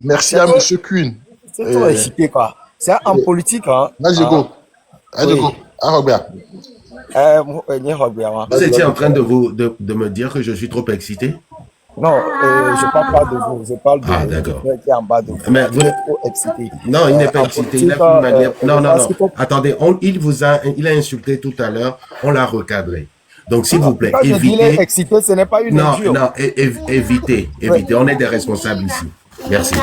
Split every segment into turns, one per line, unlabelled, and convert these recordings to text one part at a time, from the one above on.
Merci
C'est
à
trop,
Monsieur Kuhn.
c'est trop
Euh,
excité, quoi. C'est en politique, hein.
Là, je
Hein,
go. Là, je go.
oui.
Ah, Robert.
Ni Robert, hein.
Vous
Vas-y,
étiez en
vas-y.
train de me dire que je suis trop excité?
Non, je parle pas de vous, je parle
Ah,
de
d'accord.
quelqu'un qui est en bas de vous,
Mais
là,
vous,
qui est trop excité.
non, il n'est pas
En
excité. Il a
politique,
fait une manière.
je
Non, non,
pense
non.
qu'il faut.
Attendez, il a insulté tout à l'heure. On l'a recadré. Donc, s'il
Non,
vous plaît,
quand je dis il est
évitez.
excité, ce n'est pas une
Non,
injure.
non, évitez,
Ouais.
évitez. On est des responsables ici. Merci.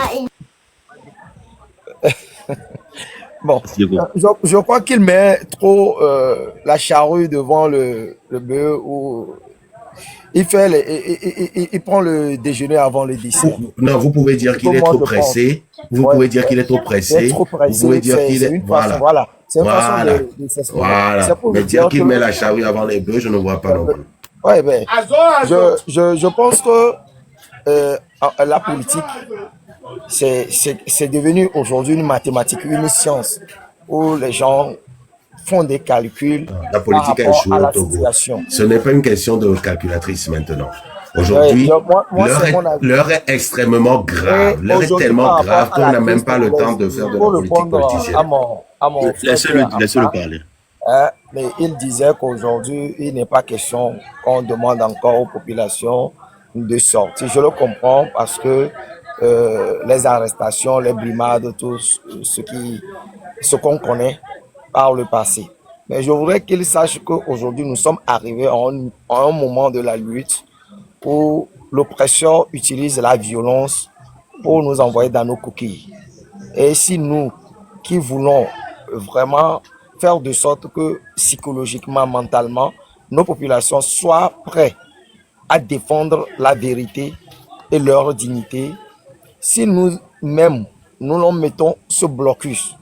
Bon,
Diego.
je crois qu'il met trop la charrue devant le bœuf ou il fait il prend le déjeuner avant le dessert.
Non, vous pouvez dire
C'est
qu'il
comme
est
moi
trop
je pense.
pressé. Vous
Ouais,
pouvez dire
ouais.
qu'il est trop
D'être
pressé.
trop
Vous pouvez
pressé,
dire qu'il
c'est
est.
une façon,
Voilà.
voilà, c'est une façon
Voilà.
de s'exprimer. C'est
Voilà.
pour
Mais
lui
dire
dire
qu'il
que,
met la charrue avant les bœufs, je ne vois pas non plus.
ouais, ben, je pense que la politique, c'est devenu aujourd'hui une mathématique, une science où les gens font des calculs
La
par
politique a
rapport
échoué
à
au
la
Togo.
situation.
Ce n'est pas une question de calculatrice maintenant.
Ouais,
Aujourd'hui,
moi c'est mon avis.
l'heure est extrêmement
Et
grave. L'heure est
aujourd'hui,
tellement
par
grave
rapport à
qu'on
la
n'a même
crise
pas le temps
congolaise,
de faire de la
pour
politique
répondre
politicienne.
à mon frère qui est en
Laissez-le
bas,
parler.
mais il disait qu'aujourd'hui, il n'est pas question qu'on demande encore aux populations de sortir. Je le comprends parce que les arrestations, les brimades, tout ce qu'on connaît par le passé. Mais je voudrais qu'il sache qu'aujourd'hui, nous sommes arrivés à un moment de la lutte où l'oppresseur utilise la violence pour nous envoyer dans nos coquilles. Et si nous, qui voulons vraiment faire de sorte que psychologiquement, mentalement, nos populations soient prêtes à défendre la vérité et leur dignité, si nous-mêmes, nous leur mettons ce blocus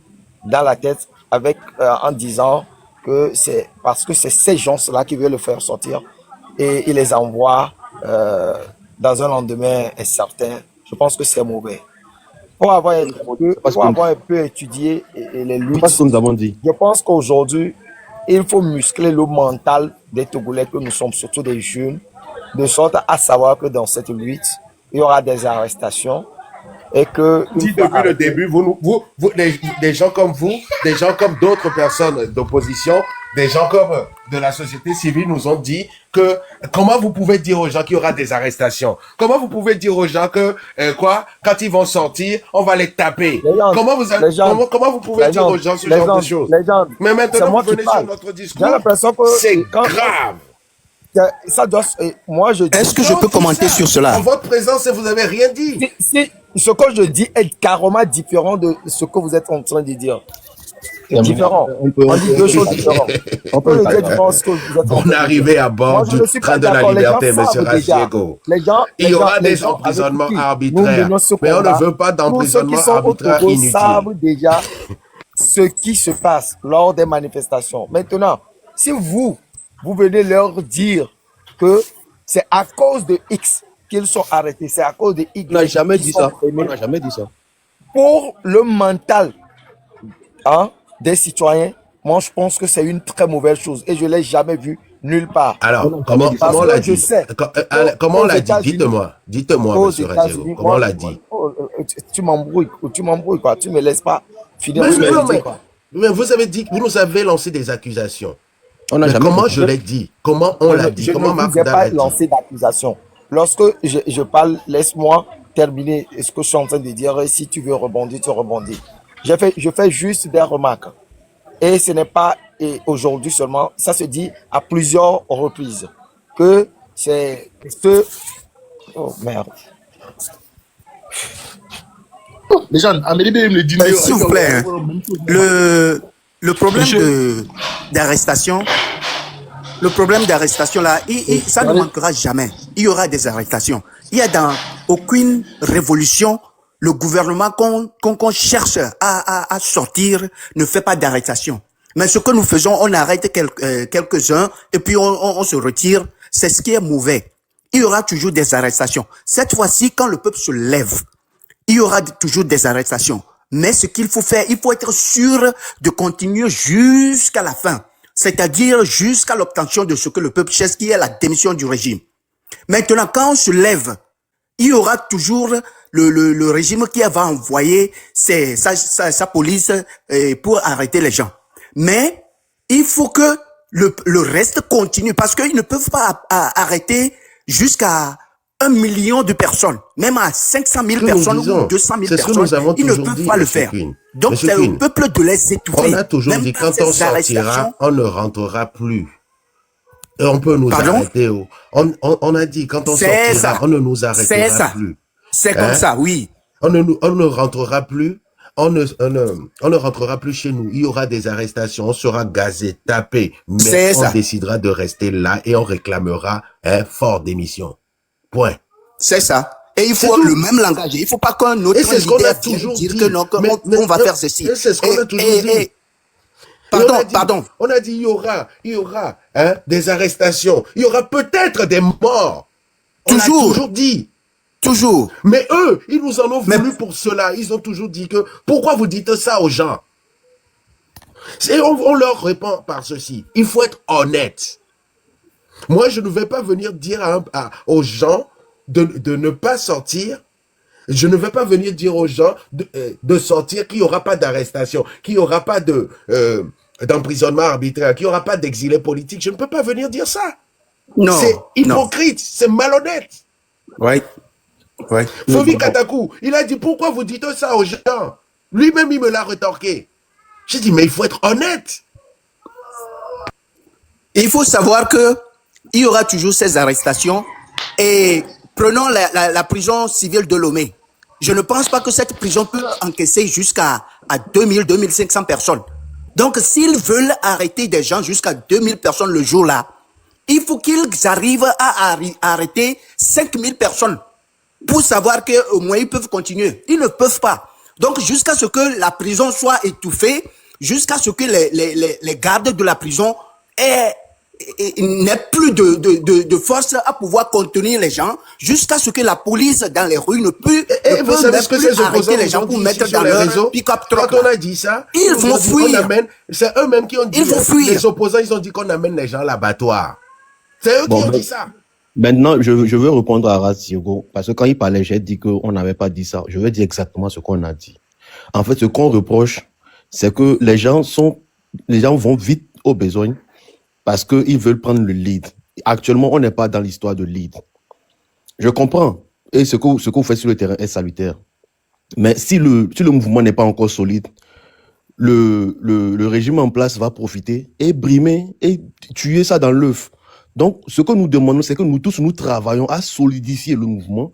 dans la tête en disant que c'est parce que c'est ces gens-là qui veulent le faire sortir et ils les envoient euh, dans un lendemain incertain, je pense que c'est mauvais.
C'est pas ce
Pour
que
avoir un peu étudié les
c'est pas ce
luttes,
que nous avons dit.
je pense qu'aujourd'hui, il faut muscler le mental des Togolais que nous sommes, surtout des jeunes, de sorte à savoir que dans cette lutte, il y aura des arrestations et que une
Dit
fois
depuis le
arrêté,
début, des gens comme vous, des gens comme d'autres personnes d'opposition, des gens comme de la société civile nous ont dit que comment vous pouvez dire aux gens qu'il y aura des arrestations? Comment vous pouvez dire aux gens que quand ils vont sortir, on va les taper?
les gens, les gens,
Comment vous pouvez dire aux gens ce genre de choses?
les gens,
Mais
c'est
maintenant,
moi
vous
qui
venez sur
parle.
notre
J'ai
discours.
l'impression
C'est
que quand
grave.
ça doit, moi je
Est-ce
dis,
que je
Non,
peux
tout
commenter
ça,
sur cela?
en votre présence, vous n'avez rien dit.
si ce que je dis est carrément différent de ce que vous êtes en train de dire. C'est différent. On dit deux choses différentes.
On
On
peut
peut
le
le dire
faire.
différent de ce que vous êtes en train
On
de
est
dire.
arrivé à
Moi,
bord
je
du
ne suis
train
pas
de la
d'accord. Les gens
liberté, monsieur
savent déjà.
Rachiego.
Les
Il y aura des
gens avec
emprisonnements
qui nous
arbitraires,
menons ce
mais on ne
combat,
veut pas
tous ceux qui
d'emprisonnement
sont au
arbitraire
Togo
inutile.
savent déjà ce qui se passe lors des manifestations. Maintenant, si vous venez leur dire que c'est à cause de X qu'ils sont arrêtés, c'est à cause de
On n'a
Y
jamais
qu'ils
dit
sont
ça. On
prenés,
n'a jamais dit ça.
pour le mental hein, des citoyens, moi je pense que c'est une très mauvaise chose et je ne l'ai jamais vu nulle part.
Alors,
Parce
comment on l'a
que je
dit?
sais
Comment on
qu'aux
l'a dit?
États-Unis,
Dites-moi,
aux
monsieur Rachiego,
États-Unis,
comment on
moi,
l'a dit?
tu m'embrouilles quoi, tu me laisses pas finir
Mais
ce que
non,
je dis quoi.
mais vous avez dit, vous nous avez lancé des accusations.
On n'a
Mais
jamais
comment
dit
je
ça.
l'ai dit? Comment on l'a dit?
Je
Comment
ne vous ai
Marc
pas
l'a dit?
lancé d'accusation. Lorsque je parle, laisse-moi terminer ce que je suis en train de dire. Et si tu veux rebondir, tu rebondis. Je fais juste des remarques. Et ce n'est pas aujourd'hui seulement, ça se dit à plusieurs reprises. Que c'est ce... Oh merde.
Les gens, Amélie me dit.
S'il vous plaît, hein, le problème d'arrestation, le problème d'arrestation là, ça ne manquera jamais. Il y aura des arrestations. Il y a dans aucune révolution, le gouvernement qu'on cherche à sortir ne fait pas d'arrestation. Mais ce que nous faisons, on arrête quelques-uns et puis on se retire. C'est ce qui est mauvais. Il y aura toujours des arrestations. Cette fois-ci, quand le peuple se lève, il y aura toujours des arrestations. Mais ce qu'il faut faire, il faut être sûr de continuer jusqu'à la fin. C'est-à-dire jusqu'à l'obtention de ce que le peuple cherche, qui est la démission du régime. Maintenant, quand on se lève, il y aura toujours le régime qui va envoyer sa police pour arrêter les gens. Mais il faut que le reste continue parce qu'ils ne peuvent pas arrêter jusqu'à 1 million de personnes, même à 500 000 personnes ou 200 000 personnes, ils ne peuvent pas le faire. Donc c'est au peuple de les étouffer.
On a toujours dit quand on sortira, on ne rentrera plus. Et on peut nous arrêter. On a dit quand on sortira, on ne nous arrêtera plus.
C'est comme ça, oui.
On ne rentrera plus. On ne rentrera plus chez nous. Il y aura des arrestations. On sera gazé, tapé. Mais on décidera de rester là et on réclamera un fort démission. Point.
C'est ça. Et il faut le même langage. Il ne faut pas qu'un autre leader dise que non, on va faire ceci.
C'est ce qu'on a toujours dit.
Pardon.
On a dit il y aura des arrestations. Il y aura peut-être des morts. On l'a toujours dit.
Toujours.
Mais eux, ils nous en ont voulu pour cela. Ils ont toujours dit que pourquoi vous dites ça aux gens? Et on leur répond par ceci. Il faut être honnête. Moi, je ne vais pas venir dire aux gens de ne pas sortir. Je ne vais pas venir dire aux gens de sortir, qu'il n'y aura pas d'arrestation, qu'il n'y aura pas d'emprisonnement arbitraire, qu'il n'y aura pas d'exilés politiques. Je ne peux pas venir dire ça.
Non.
C'est hypocrite, c'est malhonnête.
Ouais.
Fovi Katakou, il a dit pourquoi vous dites ça aux gens? Lui-même, il me l'a rétorqué. J'ai dit, mais il faut être honnête.
Il faut savoir que il y aura toujours ces arrestations. Et prenons la prison civile de Lomé. Je ne pense pas que cette prison peut encaisser jusqu'à 2500 personnes. Donc, s'ils veulent arrêter des gens jusqu'à 2000 personnes le jour-là, il faut qu'ils arrivent à arrêter 5000 personnes pour savoir qu'au moins ils peuvent continuer. Ils ne peuvent pas. Donc, jusqu'à ce que la prison soit étouffée, jusqu'à ce que les gardes de la prison n'aient plus de force à pouvoir contenir les gens, jusqu'à ce que la police dans les rues ne peut même plus arrêter les gens pour mettre dans leur pick-up truck.
Quand on a dit ça,
ils vont fuir.
C'est eux-mêmes qui ont dit, les opposants, ils ont dit qu'on amène les gens à l'abattoir. C'est eux qui ont dit ça.
Maintenant, je veux répondre à Razigo, parce que quand il parlait, j'ai dit qu'on n'avait pas dit ça. Je vais dire exactement ce qu'on a dit. En fait, ce qu'on reproche, c'est que les gens vont vite aux besoins parce qu'ils veulent prendre le lead. Actuellement, on n'est pas dans l'histoire de lead. Je comprends. Et ce que vous faites sur le terrain est salutaire. Mais si le mouvement n'est pas encore solide, le régime en place va profiter et brimer et tuer ça dans l'œuf. Donc, ce que nous demandons, c'est que nous tous, nous travaillons à solidifier le mouvement,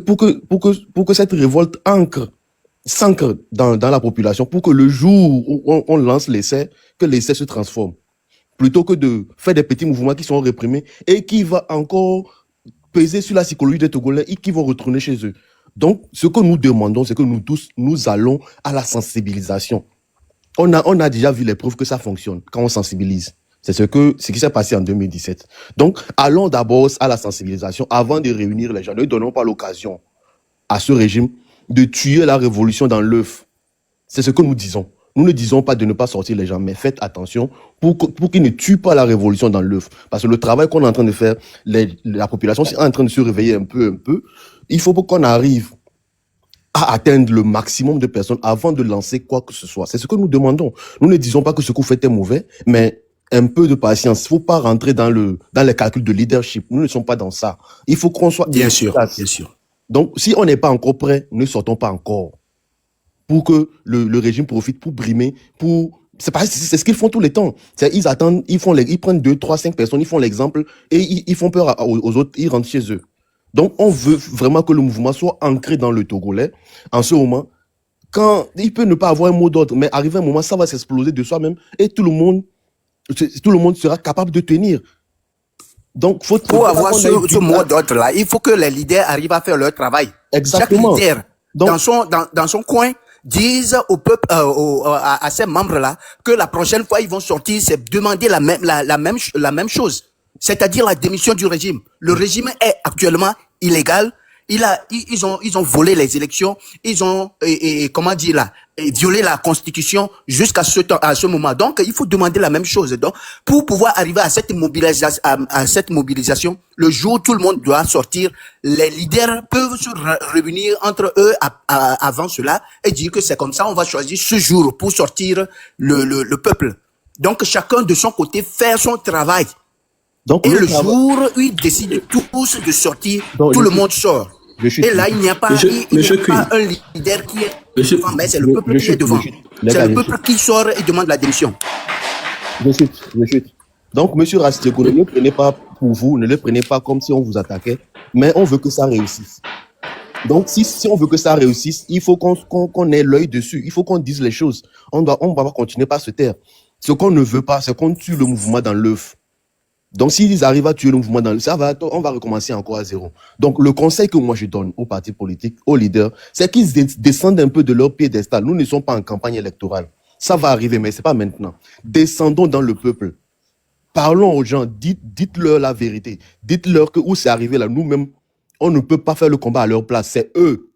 pour que cette révolte s'ancre dans la population, pour que le jour où on lance l'essai, que l'essai se transforme. Plutôt que de faire des petits mouvements qui sont réprimés et qui va encore peser sur la psychologie des Togolais et qui vont retourner chez eux. Donc, ce que nous demandons, c'est que nous tous, nous allons à la sensibilisation. On a déjà vu les preuves que ça fonctionne quand on sensibilise. C'est ce qui s'est passé en 2017. Donc, allons d'abord à la sensibilisation avant de réunir les gens. Ne donnons pas l'occasion à ce régime de tuer la révolution dans l'œuf. C'est ce que nous disons. Nous ne disons pas de ne pas sortir les gens, mais faites attention pour qu'ils ne tuent pas la révolution dans l'œuf. Parce que le travail qu'on est en train de faire, la population est en train de se réveiller un peu. Il faut qu'on arrive à atteindre le maximum de personnes avant de lancer quoi que ce soit. C'est ce que nous demandons. Nous ne disons pas que ce que vous faites est mauvais, mais un peu de patience. Il ne faut pas rentrer dans les calculs de leadership. Nous ne sommes pas dans ça. Il faut qu'on soit
bien sûr.
Donc, si on n'est pas encore prêt, ne sortons pas encore. Pour que le régime profite, pour brimer, c'est ce qu'ils font tous les temps. Ils attendent, ils prennent 2, 3, 5 personnes, ils font l'exemple et ils font peur aux autres, ils rentrent chez eux. Donc, on veut vraiment que le mouvement soit ancré dans le Togolais. En ce moment, quand il peut ne pas avoir un mot d'ordre, mais arrivé un moment, ça va s'exploser de soi-même et tout le monde sera capable de tenir. Donc,
pour avoir ce mot d'ordre-là, il faut que les leaders arrivent à faire leur travail.
Exactement.
Chaque leader, dans son coin, disent au peuple, à ces membres-là, que la prochaine fois ils vont sortir, c'est demander la même chose. C'est-à-dire la démission du régime. Le régime est actuellement illégal Ils ont volé les élections, ils ont, comment dire là, violé la constitution jusqu'à à ce moment. Donc, il faut demander la même chose. Donc, pour pouvoir arriver à cette mobilisation, le jour où tout le monde doit sortir, les leaders peuvent se réunir entre eux avant cela et dire que c'est comme ça, on va choisir ce jour pour sortir le peuple. Donc, chacun de son côté faire son travail.
Donc,
Et le jour où ils décident tous de sortir,
Donc,
tout le monde sort.
je
Et là, il n'y a pas, il n'y a pas un leader qui est devant, mais c'est le peuple qui est devant. C'est le peuple qui sort et demande la démission.
Je chute. Donc, monsieur Rastegou, ne le prenez pas pour vous, ne le prenez pas comme si on vous attaquait, mais on veut que ça réussisse. Donc, si on veut que ça réussisse, il faut qu'on ait l'œil dessus, il faut qu'on dise les choses. On va pas continuer par se taire. Ce qu'on ne veut pas, c'est qu'on tue le mouvement dans l'œuf. Donc, s'ils arrivent à tuer le mouvement dans on va recommencer encore à zéro. Donc, le conseil que moi je donne aux partis politiques, aux leaders, c'est qu'ils descendent un peu de leur piédestal. Nous ne sommes pas en campagne électorale. Ça va arriver, mais c'est pas maintenant. Descendons dans le peuple. Parlons aux gens, dites-leur la vérité. Dites-leur que où c'est arrivé là, nous-mêmes, on ne peut pas faire le combat à leur place. C'est eux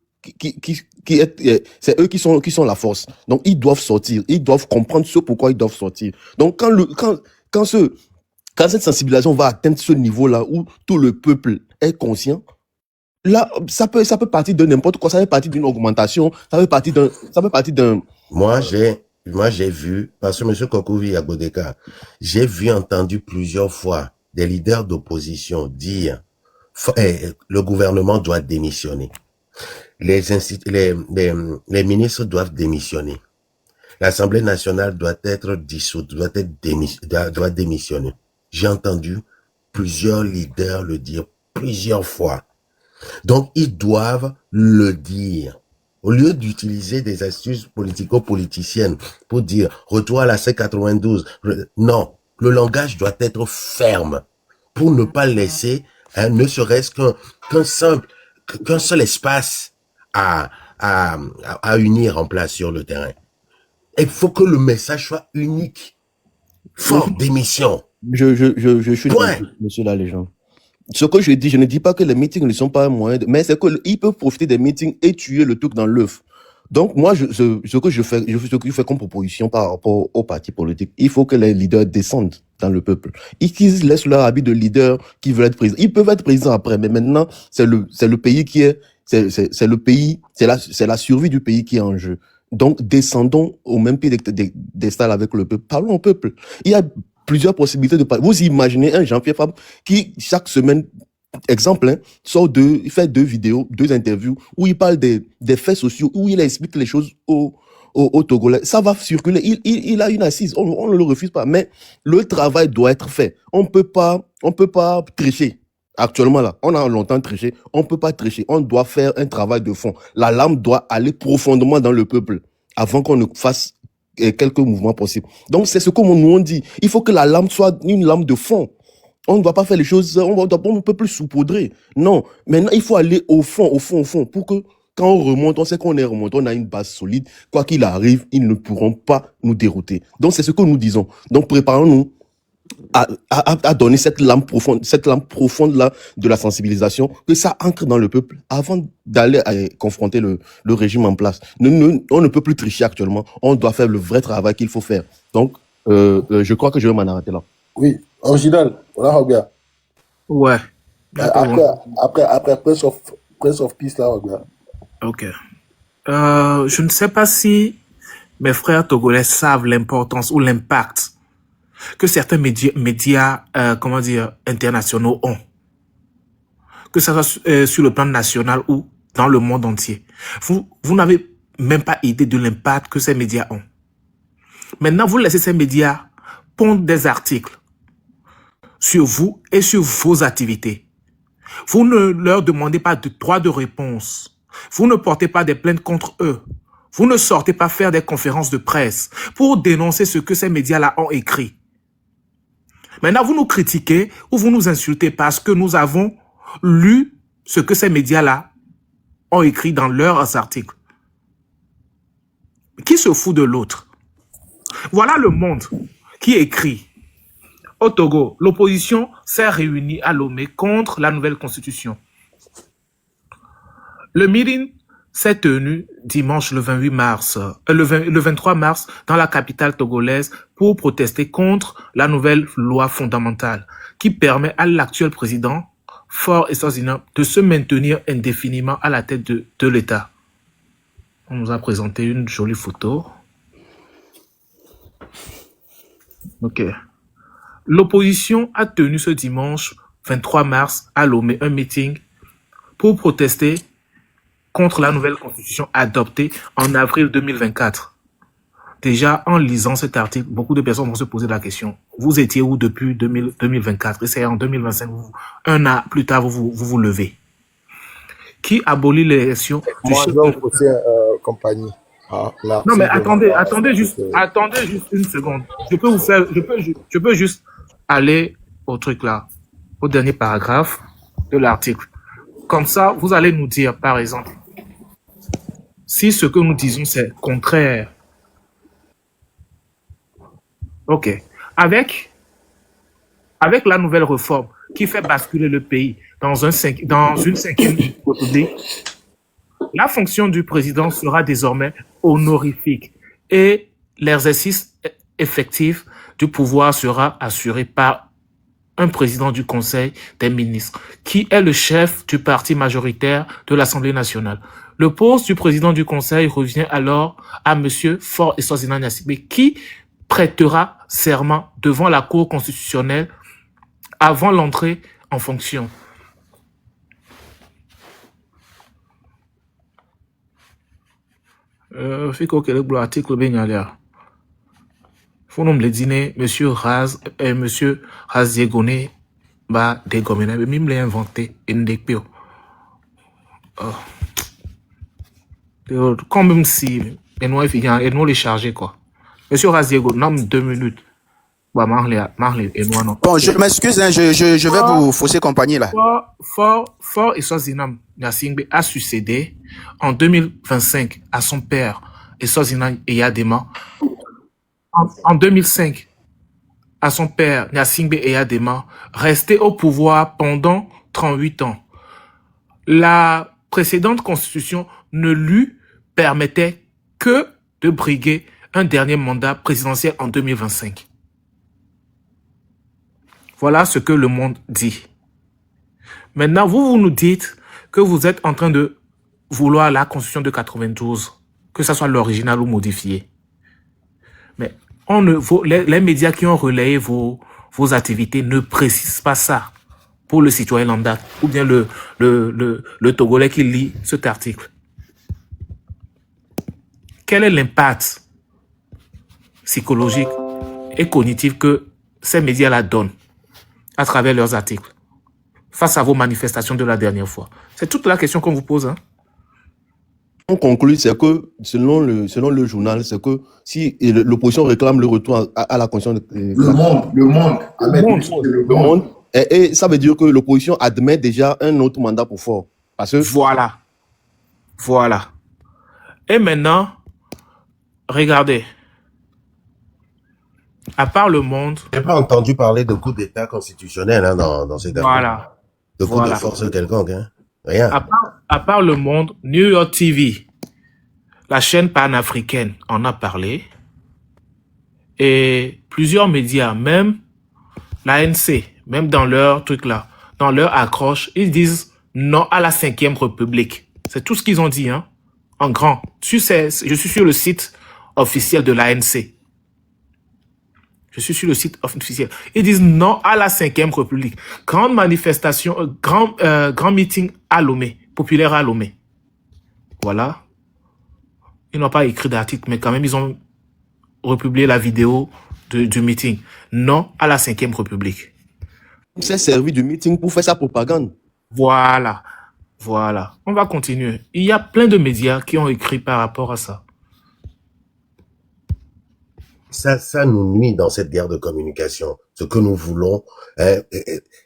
c'est eux qui sont la force. Donc, ils doivent sortir. Ils doivent comprendre ce pourquoi ils doivent sortir. Donc, quand cette sensibilisation va atteindre ce niveau-là où tout le peuple est conscient, là, ça peut partir de n'importe quoi. Ça peut partir d'une augmentation. Ça peut partir d'un.
Moi, j'ai vu, parce que M. Kokouvi à Godeka, j'ai entendu plusieurs fois des leaders d'opposition dire le gouvernement doit démissionner. Les ministres doivent démissionner. L'Assemblée nationale doit être dissoute, doit démissionner. J'ai entendu plusieurs leaders le dire plusieurs fois. Donc, ils doivent le dire. Au lieu d'utiliser des astuces politico-politiciennes pour dire retour à la C92, non, le langage doit être ferme pour ne pas laisser, ne serait-ce qu'un seul espace à unir en place sur le terrain. Il faut que le message soit unique. Fort démission.
Je suis monsieur la légende. Ce que je dis, je ne dis pas que les meetings ne sont pas un moyen, mais c'est qu'ils peuvent profiter des meetings et tuer le truc dans l'œuf. Donc, moi, ce que je fais comme proposition par rapport aux partis politiques, il faut que les leaders descendent dans le peuple. Qu'ils laissent leur habit de leader qui veulent être président. Ils peuvent être présidents après, mais maintenant, c'est le pays qui est, c'est le pays, c'est la survie du pays qui est en jeu. Donc, descendons au même pied d'estal avec le peuple. Parlons au peuple. Il y a plusieurs possibilités de parler. Vous imaginez un Jean-Pierre Fabre qui, chaque semaine, exemple, il fait 2 vidéos, 2 interviews où il parle des faits sociaux, où il explique les choses aux Togolais. Ça va circuler. Il a une assise. On ne le refuse pas. Mais le travail doit être fait. On peut pas tricher. Actuellement, là, on a longtemps triché. On peut pas tricher. On doit faire un travail de fond. La lame doit aller profondément dans le peuple avant qu'on ne fasse quelques mouvements possibles. Donc, c'est ce que nous on dit. Il faut que la lame soit une lame de fond. On ne doit pas faire les choses, on ne peut plus saupoudrer. Non. Maintenant, il faut aller au fond, pour que quand on remonte, on sait qu'on est remonté, on a une base solide. Quoi qu'il arrive, ils ne pourront pas nous dérouter. Donc, c'est ce que nous disons. Donc, préparons-nous à donner cette lame profonde là de la sensibilisation, que ça ancre dans le peuple avant d'aller confronter le régime en place. On ne peut plus tricher actuellement. On doit faire le vrai travail qu'il faut faire. Donc, je crois que je vais m'en arrêter là.
Oui, original, on a regarde.
Ouais.
Après Prince of Peace, là, regarde.
Ok. Je ne sais pas si mes frères togolais savent l'importance ou l'impact que certains médias internationaux ont. Que ça soit sur le plan national ou dans le monde entier. Vous n'avez même pas idée de l'impact que ces médias ont. Maintenant, vous laissez ces médias pondre des articles sur vous et sur vos activités. Vous ne leur demandez pas de droit de réponse. Vous ne portez pas des plaintes contre eux. Vous ne sortez pas faire des conférences de presse pour dénoncer ce que ces médias-là ont écrit. Maintenant, vous nous critiquez ou vous nous insultez parce que nous avons lu ce que ces médias-là ont écrit dans leurs articles. Qui se fout de l'autre? Voilà le Monde qui écrit. Au Togo, l'opposition s'est réunie à Lomé contre la nouvelle constitution. Le meeting s'est tenu dimanche le 28 mars, le 23 mars dans la capitale togolaise pour protester contre la nouvelle loi fondamentale qui permet à l'actuel président Faure Essozina de se maintenir indéfiniment à la tête de l'État. On nous a présenté une jolie photo. Ok. L'opposition a tenu ce dimanche 23 mars à Lomé un meeting pour protester contre la nouvelle constitution adoptée en avril 2024. Déjà, en lisant cet article, beaucoup de personnes vont se poser la question. Vous étiez où depuis 2024? Et c'est en 2025, un an plus tard, vous levez. Qui abolit l'élection du
Moi,
chef
je vais
de
vous poser compagnie. Ah, là,
Non, mais
c'est de-
attendez juste une seconde. Je peux juste aller au truc là, au dernier paragraphe de l'article. Comme ça, vous allez nous dire, par exemple, si ce que nous disons c'est contraire. Ok. Avec la nouvelle réforme qui fait basculer le pays dans une cinquième république, la fonction du président sera désormais honorifique et l'exercice effectif du pouvoir sera assuré par un président du Conseil des ministres, qui est le chef du parti majoritaire de l'Assemblée nationale. Le poste du président du Conseil revient alors à M. Faure Essozina Gnassingbé, qui prêtera serment devant la Cour constitutionnelle avant l'entrée en fonction. Fico que le article bien allé. Faut nous le dîner, monsieur Raz et monsieur Raziegone va dégommer, mais même les inventé une des pires. Quand même si et nous les charger quoi. Monsieur Raziego, non 2 minutes. Bah marle et nous non.
Bon, je m'excuse, hein, je vais vous fausser compagnie là.
Faure Essozina Gnassingbé a succédé en 2025 à son père Essozina Eyadema. En 2005, à son père Gnassingbé Eyadema, resté au pouvoir pendant 38 ans. La précédente constitution ne lui permettait que de briguer un dernier mandat présidentiel en 2025. Voilà ce que le monde dit. Maintenant, vous nous dites que vous êtes en train de vouloir la constitution de 92, que ce soit l'original ou modifié. Mais les médias qui ont relayé vos activités ne précisent pas ça pour le citoyen lambda ou bien le Togolais qui lit cet article. Quel est l'impact psychologique et cognitif que ces médias-là donnent à travers leurs articles face à vos manifestations de la dernière fois? C'est toute la question qu'on vous pose. Hein?
On conclut, c'est que selon le journal, c'est que si l'opposition réclame le retour à la constitution
Le monde. Ahmed,
le monde, et ça veut dire que l'opposition admet déjà un autre mandat pour Faure. Parce que
Voilà. Et maintenant, regardez. À part le monde,
J'ai pas entendu parler de coup d'État constitutionnel hein, dans cette affaire.
voilà.
De coup
Voilà.
de force quelconque. Hein. Rien.
À part le monde, New York TV, la chaîne panafricaine en a parlé. Et plusieurs médias, même l'ANC, même dans leur truc là, dans leur accroche, ils disent non à la 5e République. C'est tout ce qu'ils ont dit, hein, en grand. Je suis sur le site officiel de l'ANC. Je suis sur le site officiel. Ils disent non à la 5e République. Grande manifestation, grand meeting à Lomé, populaire à Lomé. Voilà. Ils n'ont pas écrit d'article, mais quand même, ils ont republié la vidéo du meeting. Non à la 5e République.
il s'est servi du meeting pour faire sa propagande.
Voilà. On va continuer. Il y a plein de médias qui ont écrit par rapport à ça.
Ça nous nuit dans cette guerre de communication. Ce que nous voulons, hein,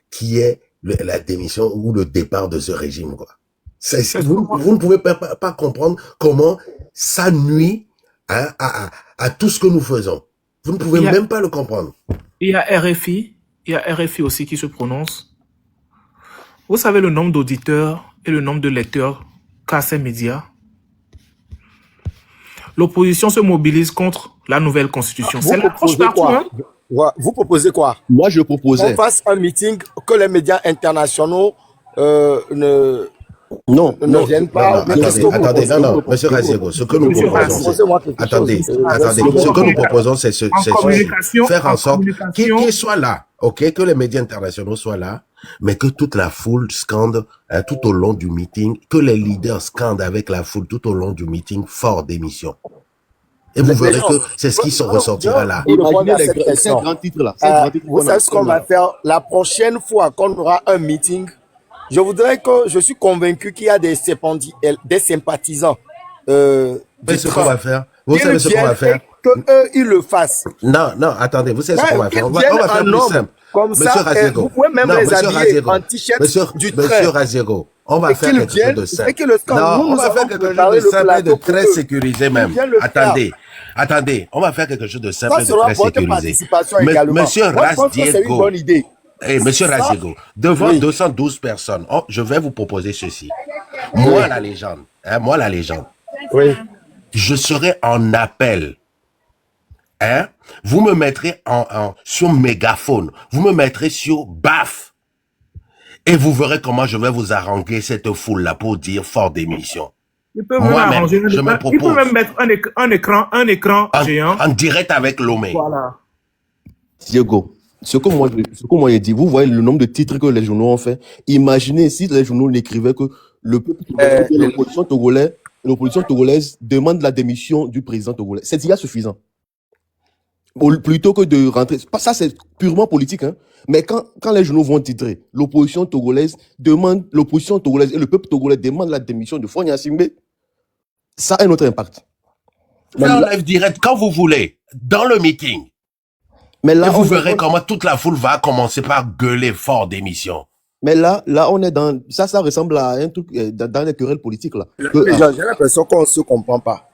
qui est la démission ou le départ de ce régime, quoi. Vous ne pouvez pas comprendre comment ça nuit hein, à tout ce que nous faisons. Vous ne pouvez même pas le comprendre.
Il y a RFI aussi qui se prononce. Vous savez le nombre d'auditeurs et le nombre de lecteurs qu'à ces médias. L'opposition se mobilise contre la nouvelle constitution.
Vous
C'est l'approche
proposez
partout.
quoi?
Hein?
Vous proposez quoi?
Moi, je
Qu'on
proposais.
fasse un meeting, que les médias internationaux ne
Non, non,
viennent
Non,
pas. Mais qu'est-ce que vous
attendez,
proposez?
non, monsieur Raziego, ce que nous
Monsieur
proposons,
Raziego.
c'est...
Proposez-moi quelque chose.
Attendez, attendez,
Restez
ce que nous
bon.
proposons, c'est
En communication,
faire en sorte
communication,
qu'ils soient là, ok, que les médias internationaux soient là, mais que toute la foule scande tout au long du meeting, que les leaders scandent avec la foule tout au long du meeting fort d'émission. Et vous verrez que c'est ce qui se ressortira là.
Pour répondre
imaginez
à cette
ces
question,
grands titres-là. Ces grands titres
vous
qu'on a-
savez ce qu'on
qu'on a.
va faire la prochaine fois qu'on aura un meeting. Je suis convaincu qu'il y a des sympathisants
Vous savez ce qu'on va faire? Vous savez ce qu'on va faire?
que eux ils le fassent.
Non, non, attendez, vous savez ce qu'on va faire? On va
Qu'ils
faire
viennent
plus
en homme,
simple.
comme
Monsieur
ça,
Raziego.
vous pouvez même
Non,
les
monsieur
habiller
Raziego.
en t-shirt du
Monsieur
train.
Raziego, on va
Et
faire
qu'ils
quelque chose
viennent,
de
et
simple.
que le scan,
Non,
nous
on va
avons
faire quelque
préparé
chose de
le
simple et de
plateau pour
très
eux.
sécurisé
Ils
même.
viennent le faire.
Attendez, on va faire quelque chose de simple
Ça
et de
sera
très
votre
sécurisé.
participation également.
Monsieur
Moi, je pense que c'est une
Raziego,
bonne idée.
Monsieur
Ça,
Raziego, devant
oui.
212 personnes, je vais vous proposer ceci. Moi, la légende,
Oui.
je serai en appel. Hein? Vous me mettrez sur mégaphone, vous me mettrez sur BAF, et vous verrez comment je vais vous haranguer cette foule-là pour dire fort d'émission.
il peut même
Moi-même,
arranger
je me
il peut
propose.
même mettre un écran géant.
En direct avec Lomé.
Voilà.
Diego, ce que moi j'ai dit, vous voyez le nombre de titres que les journaux ont fait. Imaginez si les journaux n'écrivaient que l'opposition togolaise demande la démission du président togolais. C'est déjà suffisant. Plutôt que de rentrer, ça c'est purement politique, hein. Mais quand les journaux vont titrer, l'opposition togolaise et le peuple togolais demandent la démission de Fonia Simbe, ça a un autre impact.
Faites en live direct quand vous voulez, dans le meeting.
Mais là,
Et vous verrez comment toute la foule va commencer par gueuler fort d'émission.
Mais là, on est dans, ça ressemble à un truc dans les querelles politiques, là.
J'ai l'impression qu'on ne se comprend pas.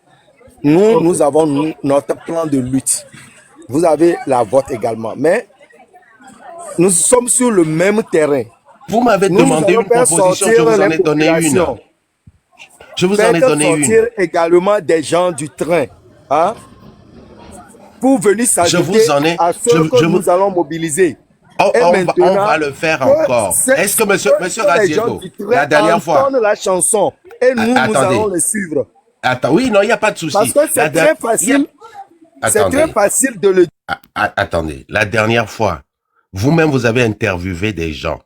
Nous avons notre plan de lutte. Vous avez la vôtre également. Mais nous sommes sur le même terrain.
Vous m'avez
Nous
demandé
allons
une
faire
proposition, je
sortir
vous en
les
ai donné une.
populations.
Je vous en ai
Faites
donné
sortir
une.
également des gens du train. Hein, pour venir s'ajouter à ceux que nous allons mobiliser.
On va le faire encore. Est-ce que monsieur Raziego, la dernière fois,
la chanson et nous allons les suivre.
Attends, oui, non, il n'y a pas de souci.
Parce que c'est très facile. C'est très facile de le dire.
Attendez, la dernière fois, vous-même, vous avez interviewé des gens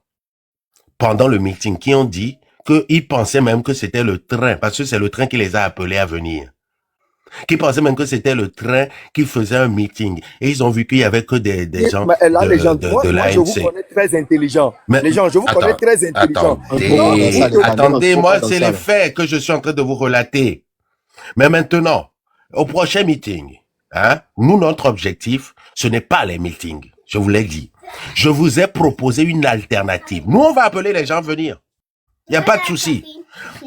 pendant le meeting qui ont dit qu'ils pensaient même que c'était le train, parce que c'est le train qui les a appelés à venir. Qui pensaient même que c'était le train qui faisait un meeting. Et ils ont vu qu'il y avait que des gens
moi,
de l'ANC.
Je vous connais très intelligent. Les gens, je vous connais très intelligent.
Attendez, moi, c'est les faits que je suis en train de vous relater. Mais maintenant, au prochain meeting, nous, notre objectif, ce n'est pas les meetings. Je vous l'ai dit. Je vous ai proposé une alternative. Nous, on va appeler les gens à venir. Il n'y a pas de souci.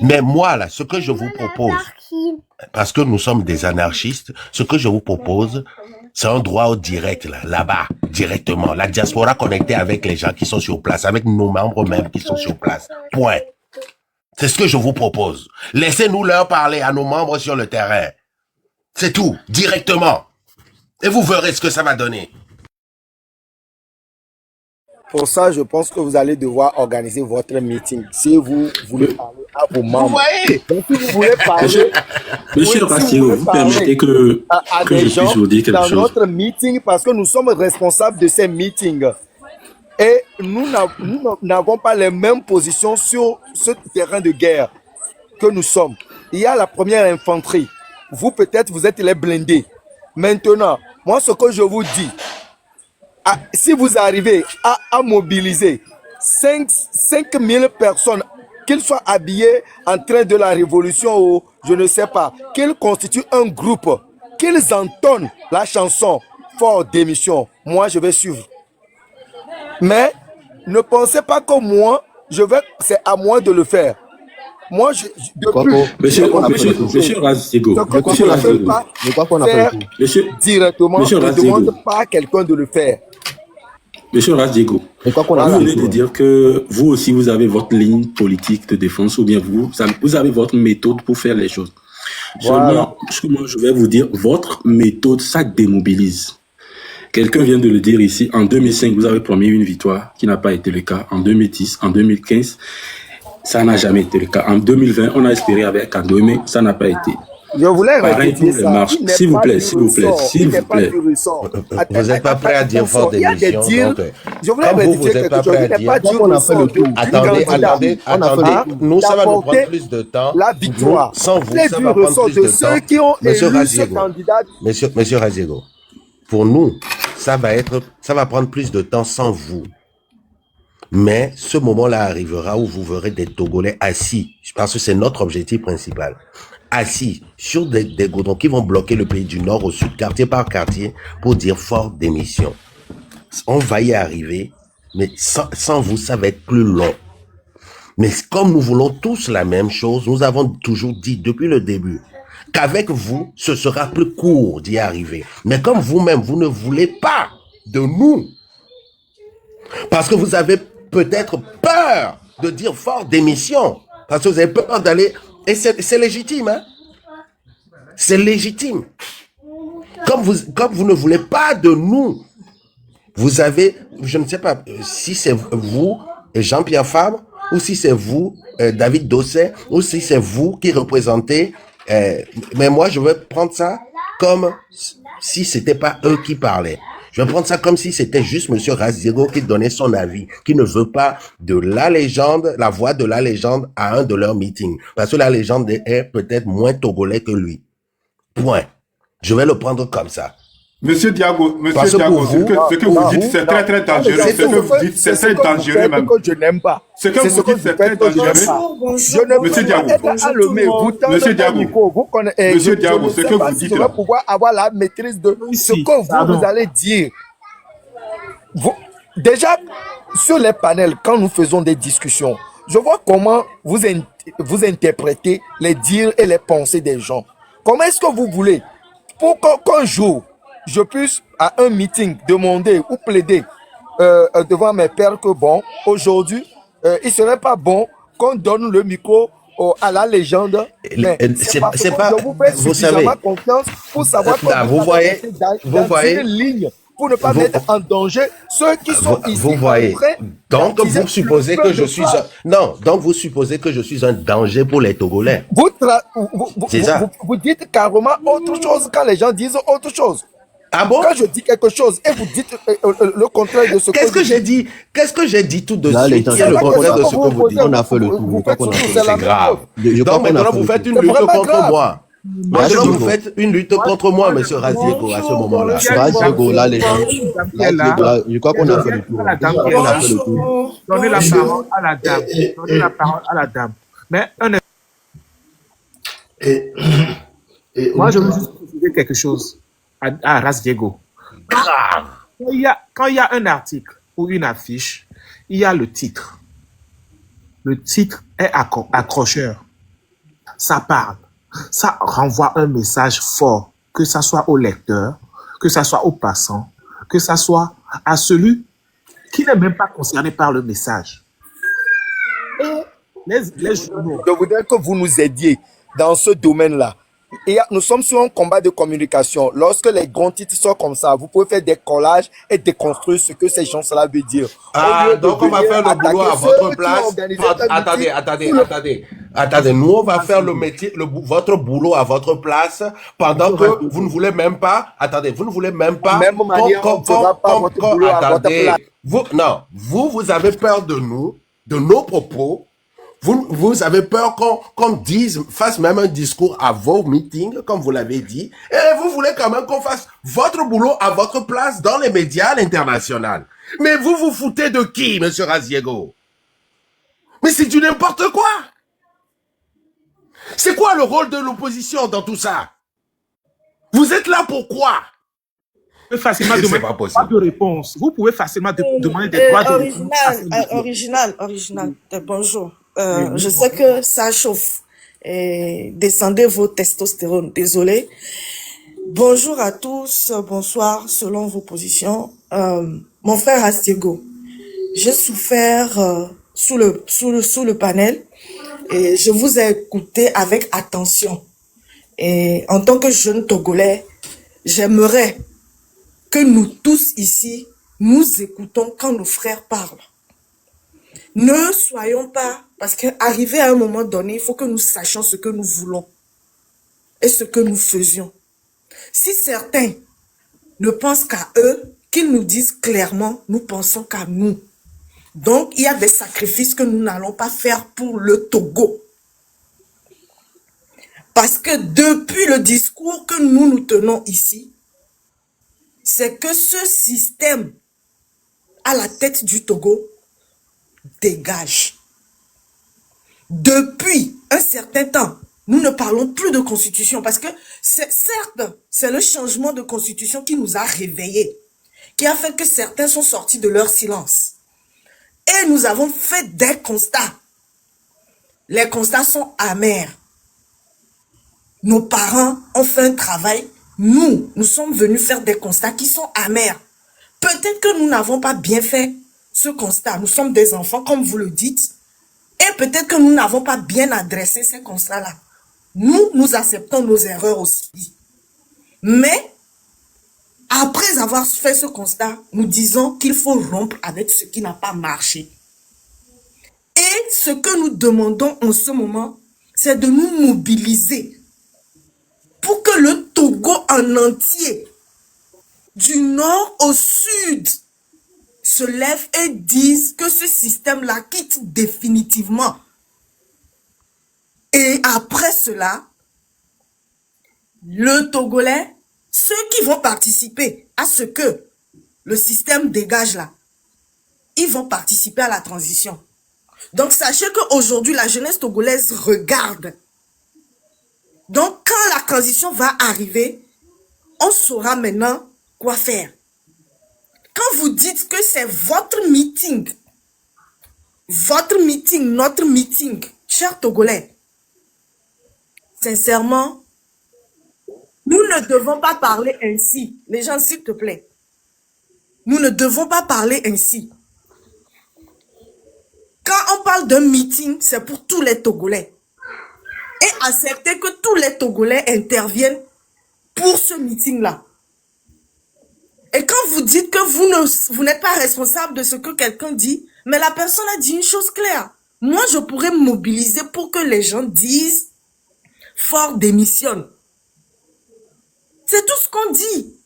Mais moi, là, ce que je vous propose, parce que nous sommes des anarchistes, ce que je vous propose, c'est un droit au direct, là-bas, directement. La diaspora connectée avec les gens qui sont sur place, avec nos membres même qui sont sur place. Point. C'est ce que je vous propose. Laissez-nous leur parler à nos membres sur le terrain. C'est tout, directement. Et vous verrez ce que ça va donner.
Pour ça, je pense que vous allez devoir organiser votre meeting. Si vous voulez parler à vos membres.
Vous voyez?
Donc, si vous voulez parler...
Monsieur Raziego, vous permettez que je puisse vous dire quelque chose.
Dans notre meeting, parce que nous sommes responsables de ces meetings. Et nous n'avons pas les mêmes positions sur ce terrain de guerre que nous sommes. Il y a la première infanterie. Vous, peut-être, vous êtes les blindés. Maintenant, moi, ce que je vous dis, si vous arrivez à mobiliser 5 000 personnes, qu'ils soient habillés en train de la révolution ou je ne sais pas, qu'ils constituent un groupe, qu'ils entonnent la chanson fort d'émission, moi je vais suivre. Mais ne pensez pas que moi, c'est à moi de le faire. Moi,
Monsieur Raziego,
directement, je ne demande pas à quelqu'un de le faire.
Monsieur Diego,
Et quoi qu'on a
vous
fait,
venez de dire que vous aussi, vous avez votre ligne politique de défense ou bien vous avez votre méthode pour faire les choses. Seulement, ce que moi, je vais vous dire, votre méthode, ça démobilise. Quelqu'un vient de le dire ici, en 2005, vous avez promis une victoire qui n'a pas été le cas. En 2010, en 2015, ça n'a jamais été le cas. En 2020, on a espéré avec Kandoué, mais ça n'a pas été.
Je voulais
Pareil pour
répéter
les
ça.
marches.
Il n'est
S'il vous
pas
plaît,
du
s'il vous plaît,
ressort.
s'il
Il n'est
vous
pas
plaît.
du ressort.
Vous n'êtes pas prêt à dire fort
Il y a des
d'émission.
dires.
Donc,
Je voulais
comme vous,
rectifier
vous n'êtes
quelque
pas
chose.
prêt
Il
à
n'est pas
dire.
du
on a fait
ressort
le
de
tour.
du
Attendez,
candidat
attendez,
On a fait
attendez.
le tour.
Nous, ça va nous
d'apporter
prendre plus de temps.
la victoire.
Nous, sans vous,
Il est
ça
du
va prendre
ressort
plus
de
de
ceux
temps.
qui ont
Monsieur
élu ce
Raziego,
candidat.
Monsieur Raziego, pour nous, ça va prendre plus de temps sans vous. Mais ce moment-là arrivera où vous verrez des Togolais assis, parce que c'est notre objectif principal, assis sur des goudrons qui vont bloquer le pays du nord au sud, quartier par quartier, pour dire fort démission. On va y arriver, mais sans vous, ça va être plus long. Mais comme nous voulons tous la même chose, nous avons toujours dit depuis le début qu'avec vous, ce sera plus court d'y arriver. Mais comme vous-même, vous ne voulez pas de nous, parce que vous avez peut-être peur de dire fort démission, parce que vous avez peur d'aller... Et c'est légitime, hein? C'est légitime. Comme vous ne voulez pas de nous, vous avez, je ne sais pas si c'est vous, Jean-Pierre Fabre, ou si c'est vous, David Dosset, ou si c'est vous qui représentez, mais moi je vais prendre ça comme si c'était pas eux qui parlaient. Je vais prendre ça comme si c'était juste Monsieur Raziego qui donnait son avis, qui ne veut pas de la légende, la voix de la légende à un de leurs meetings. Parce que la légende est peut-être moins togolais que lui. Point. Je vais le prendre comme ça.
Monsieur Diago,
Parce que pour
ce que vous dites, c'est très très dangereux. Ce que vous dites, c'est très dangereux même.
Que je n'aime pas.
Ce que vous dites, c'est très dangereux.
Je ne
Monsieur
peux
Diago.
pas être allumé. Vous tendez
Monsieur
le
Diago.
micro, vous connaissez.
Monsieur Diago, ce
je ne
que
sais pas
vous
si
dites
je vais
là.
pouvoir avoir la maîtrise de ce que vous allez dire. Déjà, sur les panels, quand nous faisons des discussions, je vois comment vous interprétez les dires et les pensées des gens. Comment est-ce que vous voulez, pour qu'un jour, je puisse à un meeting demander ou plaider devant mes pairs que bon, aujourd'hui, il serait pas bon qu'on donne le micro à la légende. Mais c'est pas, je vous fais suffisamment confiance pour savoir que
vous voyez,
une ligne pour ne pas mettre en danger ceux qui sont ici.
Vous voyez. Donc vous supposez que je suis donc vous supposez que je suis un danger pour les Togolais.
Vous dites carrément autre chose quand les gens disent autre chose.
Ah bon?
Quand je dis quelque chose et vous dites le contraire de ce que
Qu'est-ce que j'ai dit? Qu'est-ce que j'ai dit tout de
Là,
suite?
les
Il y a le contraire de ce que vous dites.
On a fait le tour.
C'est grave. Donc maintenant vous faites une lutte contre moi. Maintenant vous faites une lutte contre moi, Monsieur Raziego, à ce moment-là.
Raziego, là, les gens. Je crois qu'on a fait le tour. On a fait le tour.
Donnez la parole à la dame. Donnez la parole à la dame. Mais moi, je veux juste préciser quelque chose à Raziego. Quand il y a un article ou une affiche, il y a le titre. Le titre est accrocheur. Ça parle. Ça renvoie un message fort, que ça soit au lecteur, que ça soit au passant, que ça soit à celui qui n'est même pas concerné par le message. Et les journaux.
Je voudrais que vous nous aidiez dans ce domaine-là. Et nous sommes sur un combat de communication. Lorsque les grands titres sont comme ça, vous pouvez faire des collages et déconstruire ce que ces gens-là veulent dire.
Donc on va faire le boulot à votre place. Attendez. Nous on va faire le métier, votre boulot à votre place pendant que vous ne voulez même pas. Attendez, vous ne voulez même pas.
Même manière, on ne fera pas votre boulot à votre place.
Vous avez peur de nous, de nos propos. Vous avez peur qu'on fasse même un discours à vos meetings, comme vous l'avez dit, et vous voulez quand même qu'on fasse votre boulot à votre place dans les médias à l'international. Mais vous vous foutez de qui, Monsieur Raziego? Mais c'est du n'importe quoi. C'est quoi le rôle de l'opposition dans tout ça? Vous êtes là pour quoi?
Vous pouvez facilement demander des droits de réponse. Vous pouvez facilement demander des droits de réponse.
Original. Bonjour. Je sais que ça chauffe. Descendez vos testostérones. Désolé. Bonjour à tous. Bonsoir selon vos positions. Mon frère Astiego, j'ai souffert sous le panel et je vous ai écouté avec attention. Et en tant que jeune Togolais, j'aimerais que nous tous ici, nous écoutons quand nos frères parlent. Ne soyons pas, parce qu'arrivé à un moment donné, il faut que nous sachions ce que nous voulons et ce que nous faisions. Si certains ne pensent qu'à eux, qu'ils nous disent clairement, nous pensons qu'à nous. Donc, il y a des sacrifices que nous n'allons pas faire pour le Togo. Parce que depuis le discours que nous tenons ici, c'est que ce système à la tête du Togo dégage. Depuis un certain temps, nous ne parlons plus de constitution parce que certes, c'est le changement de constitution qui nous a réveillés, qui a fait que certains sont sortis de leur silence. Et nous avons fait des constats. Les constats sont amers. Nos parents ont fait un travail. Nous sommes venus faire des constats qui sont amers. Peut-être que nous n'avons pas bien fait ce constat. Nous sommes des enfants, comme vous le dites. Et peut-être que nous n'avons pas bien adressé ces constats-là. Nous acceptons nos erreurs aussi. Mais, après avoir fait ce constat, nous disons qu'il faut rompre avec ce qui n'a pas marché. Et ce que nous demandons en ce moment, c'est de nous mobiliser pour que le Togo en entier, du nord au sud, se lève et dise que ce système-là quitte définitivement. Et après cela, le Togolais, ceux qui vont participer à ce que le système dégage là, ils vont participer à la transition. Donc sachez qu'aujourd'hui, la jeunesse togolaise regarde. Donc quand la transition va arriver, on saura maintenant quoi faire. Quand vous dites que c'est votre meeting, notre meeting, chers Togolais, sincèrement, nous ne devons pas parler ainsi. Les gens, s'il te plaît, nous ne devons pas parler ainsi. Quand on parle d'un meeting, c'est pour tous les Togolais. Et accepter que tous les Togolais interviennent pour ce meeting-là. Et quand vous dites que vous n'êtes pas responsable de ce que quelqu'un dit, mais la personne a dit une chose claire. Moi, je pourrais me mobiliser pour que les gens disent « Fort démissionne ». C'est tout ce qu'on dit.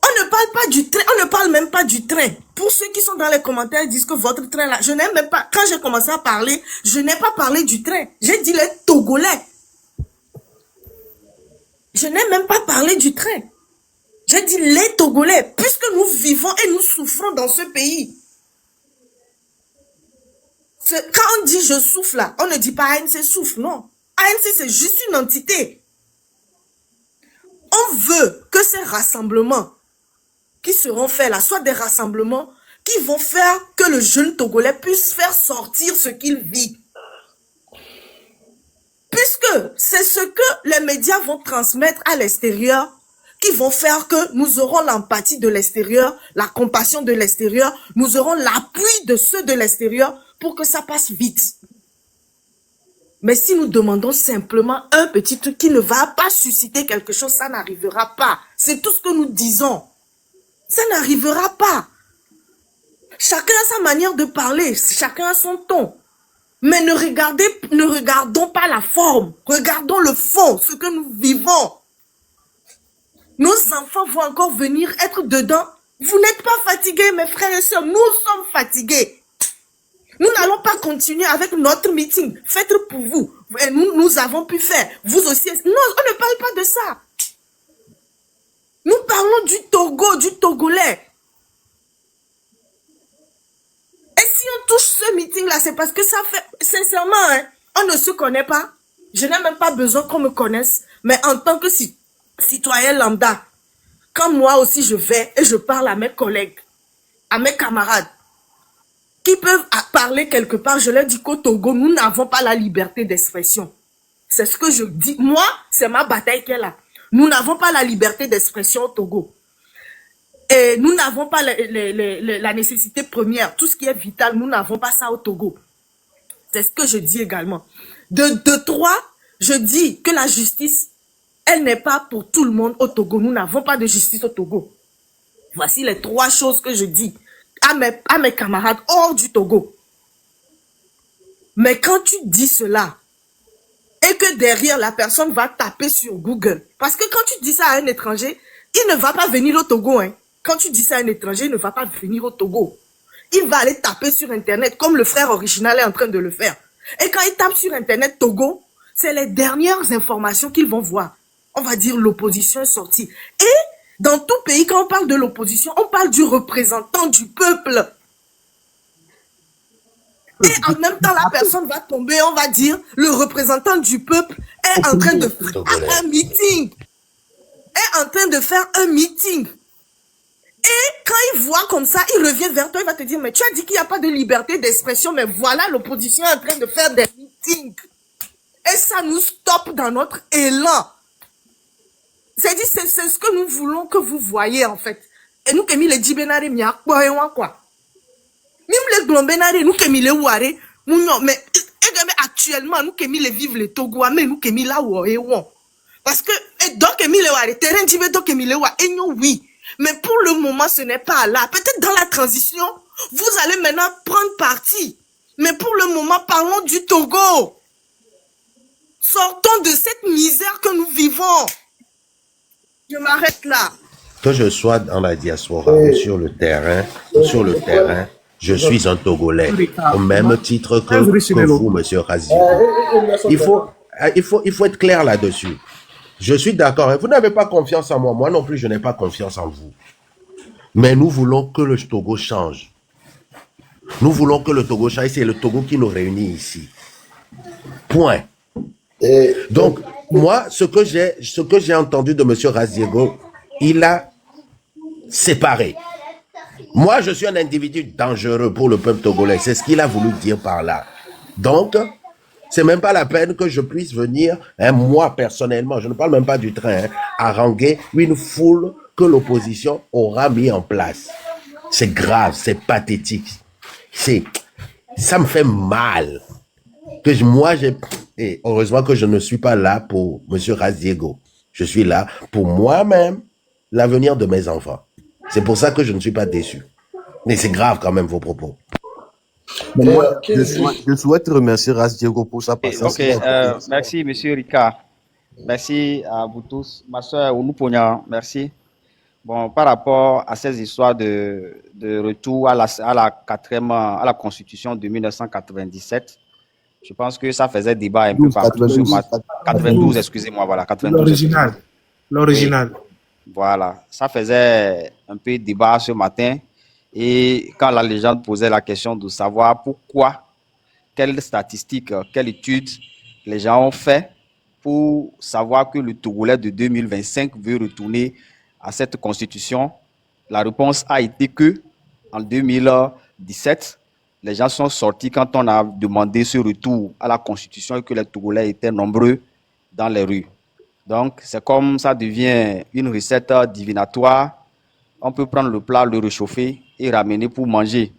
On ne parle pas du train, on ne parle même pas du train. Pour ceux qui sont dans les commentaires, ils disent que votre train là, je n'ai même pas, quand j'ai commencé à parler, je n'ai pas parlé du train. J'ai dit les Togolais. Je n'ai même pas parlé du train. J'ai dit les Togolais, puisque nous vivons et nous souffrons dans ce pays. Quand on dit je souffre là, on ne dit pas ANC souffre, non. ANC c'est juste une entité. On veut que ces rassemblements qui seront faits là soient des rassemblements qui vont faire que le jeune Togolais puisse faire sortir ce qu'il vit. Puisque c'est ce que les médias vont transmettre à l'extérieur qui vont faire que nous aurons l'empathie de l'extérieur, la compassion de l'extérieur, nous aurons l'appui de ceux de l'extérieur pour que ça passe vite. Mais si nous demandons simplement un petit truc qui ne va pas susciter quelque chose, ça n'arrivera pas. C'est tout ce que nous disons. Ça n'arrivera pas. Chacun a sa manière de parler, chacun a son ton. Mais ne regardons pas la forme, regardons le fond, ce que nous vivons. Nos enfants vont encore venir être dedans. Vous n'êtes pas fatigués, mes frères et sœurs, nous sommes fatigués. Nous n'allons pas continuer avec notre meeting. Faites pour vous. Et nous avons pu faire. Vous aussi. Non, on ne parle pas de ça. Nous parlons du Togo, du Togolais. Et si on touche ce meeting-là, c'est parce que ça fait... Sincèrement, hein, on ne se connaît pas. Je n'ai même pas besoin qu'on me connaisse. Mais en tant que citoyen lambda, quand moi aussi je vais et je parle à mes collègues, à mes camarades, qui peuvent parler quelque part, je leur dis qu'au Togo, nous n'avons pas la liberté d'expression. C'est ce que je dis. Moi, c'est ma bataille qui est là. Nous n'avons pas la liberté d'expression au Togo. Et nous n'avons pas la nécessité première, tout ce qui est vital, nous n'avons pas ça au Togo. C'est ce que je dis également. De trois, je dis que la justice, elle n'est pas pour tout le monde au Togo. Nous n'avons pas de justice au Togo. Voici les trois choses que je dis à mes camarades hors du Togo. Mais quand tu dis cela, et que derrière, la personne va taper sur Google, parce que quand tu dis ça à un étranger, il ne va pas venir au Togo. Hein. Quand tu dis ça à un étranger, il ne va pas venir au Togo. Il va aller taper sur Internet, comme le frère original est en train de le faire. Et quand il tape sur Internet Togo, c'est les dernières informations qu'ils vont voir. On va dire l'opposition est sortie. Et dans tout pays, quand on parle de l'opposition, on parle du représentant du peuple. Et en même temps, la personne va tomber, on va dire, le représentant du peuple est en train de faire un meeting. Est en train de faire un meeting. Et quand il voit comme ça, il revient vers toi, il va te dire, mais tu as dit qu'il n'y a pas de liberté d'expression, mais voilà, l'opposition est en train de faire des meetings. Et ça nous stoppe dans notre élan. C'est-à-dire, c'est ce que nous voulons que vous voyez, en fait. Et nous, Kémy, les Djibenare, miya, quoi. Même les Glombenare, nous, Kémy, les Ouare, mais actuellement, nous, Kémy, les vivent les Togo, mais nous, Kémy, là, parce que, donc, Kémy, les Ouare, terrain, Djibé, donc, Kémy, les Ouare, oui. Mais pour le moment, ce n'est pas là. Peut-être dans la transition, vous allez maintenant prendre parti. Mais pour le moment, parlons du Togo. Sortons de cette misère que nous vivons. Je m'arrête là.
Que je sois dans la diaspora ou sur le terrain, je suis un Togolais, au même titre que vous, monsieur Razio. Il faut être clair là-dessus. Je suis d'accord. Vous n'avez pas confiance en moi. Moi non plus, je n'ai pas confiance en vous. Mais nous voulons que le Togo change. Nous voulons que le Togo change. C'est le Togo qui nous réunit ici. Point. Donc, moi, ce que j'ai entendu de M. Raziego, il a séparé. Moi, je suis un individu dangereux pour le peuple togolais. C'est ce qu'il a voulu dire par là. Donc, c'est même pas la peine que je puisse venir, moi personnellement, je ne parle même pas du train, haranguer une foule que l'opposition aura mis en place. C'est grave, c'est pathétique. Ça me fait mal. Et heureusement que je ne suis pas là pour M. Raziego. Je suis là pour moi-même, l'avenir de mes enfants. C'est pour ça que je ne suis pas déçu. Mais c'est grave quand même vos propos.
Mais moi, je souhaite remercier Raziego pour sa patience.
Merci, M. Ricard. Merci à vous tous. Ma soeur Oulouponia, merci. Bon, par rapport à ces histoires de retour à la Constitution de 1997, je pense que ça faisait débat un peu partout. 92, excusez-moi, voilà. 92.
L'original.
Voilà, ça faisait un peu débat ce matin. Et quand la légende posait la question de savoir pourquoi, quelles statistiques, quelles études les gens ont fait pour savoir que le Togolais de 2025 veut retourner à cette constitution, la réponse a été que en 2017, les gens sont sortis quand on a demandé ce retour à la constitution et que les Togolais étaient nombreux dans les rues. Donc, c'est comme ça devient une recette divinatoire. On peut prendre le plat, le réchauffer et ramener pour manger.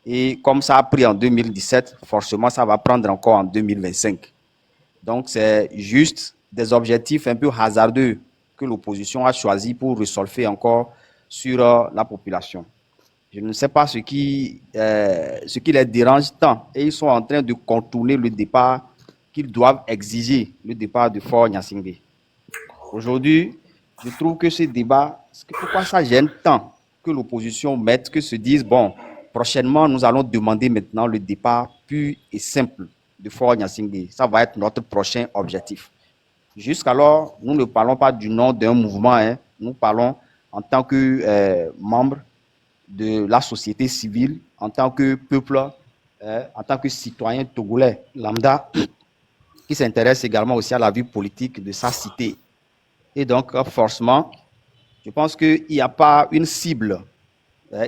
Et comme ça a pris en 2017, forcément, ça va prendre encore en 2025. Donc, c'est juste des objectifs un peu hasardeux que l'opposition a choisi pour resolver encore sur la population. Je ne sais pas ce qui les dérange tant. Et ils sont en train de contourner le départ qu'ils doivent exiger, le départ de Faure Gnassingbé. Aujourd'hui, je trouve que ce débat, pourquoi ça gêne tant que l'opposition mette, que se dise, bon, prochainement, nous allons demander maintenant le départ pur et simple de Faure Gnassingbé. Ça va être notre prochain objectif. Jusqu'alors, nous ne parlons pas du nom d'un mouvement, hein. Nous parlons en tant que membres de la société civile, en tant que peuple, en tant que citoyen togolais lambda, qui s'intéresse également aussi à la vie politique de sa cité. Et donc, forcément, je pense qu'il n'y a pas une cible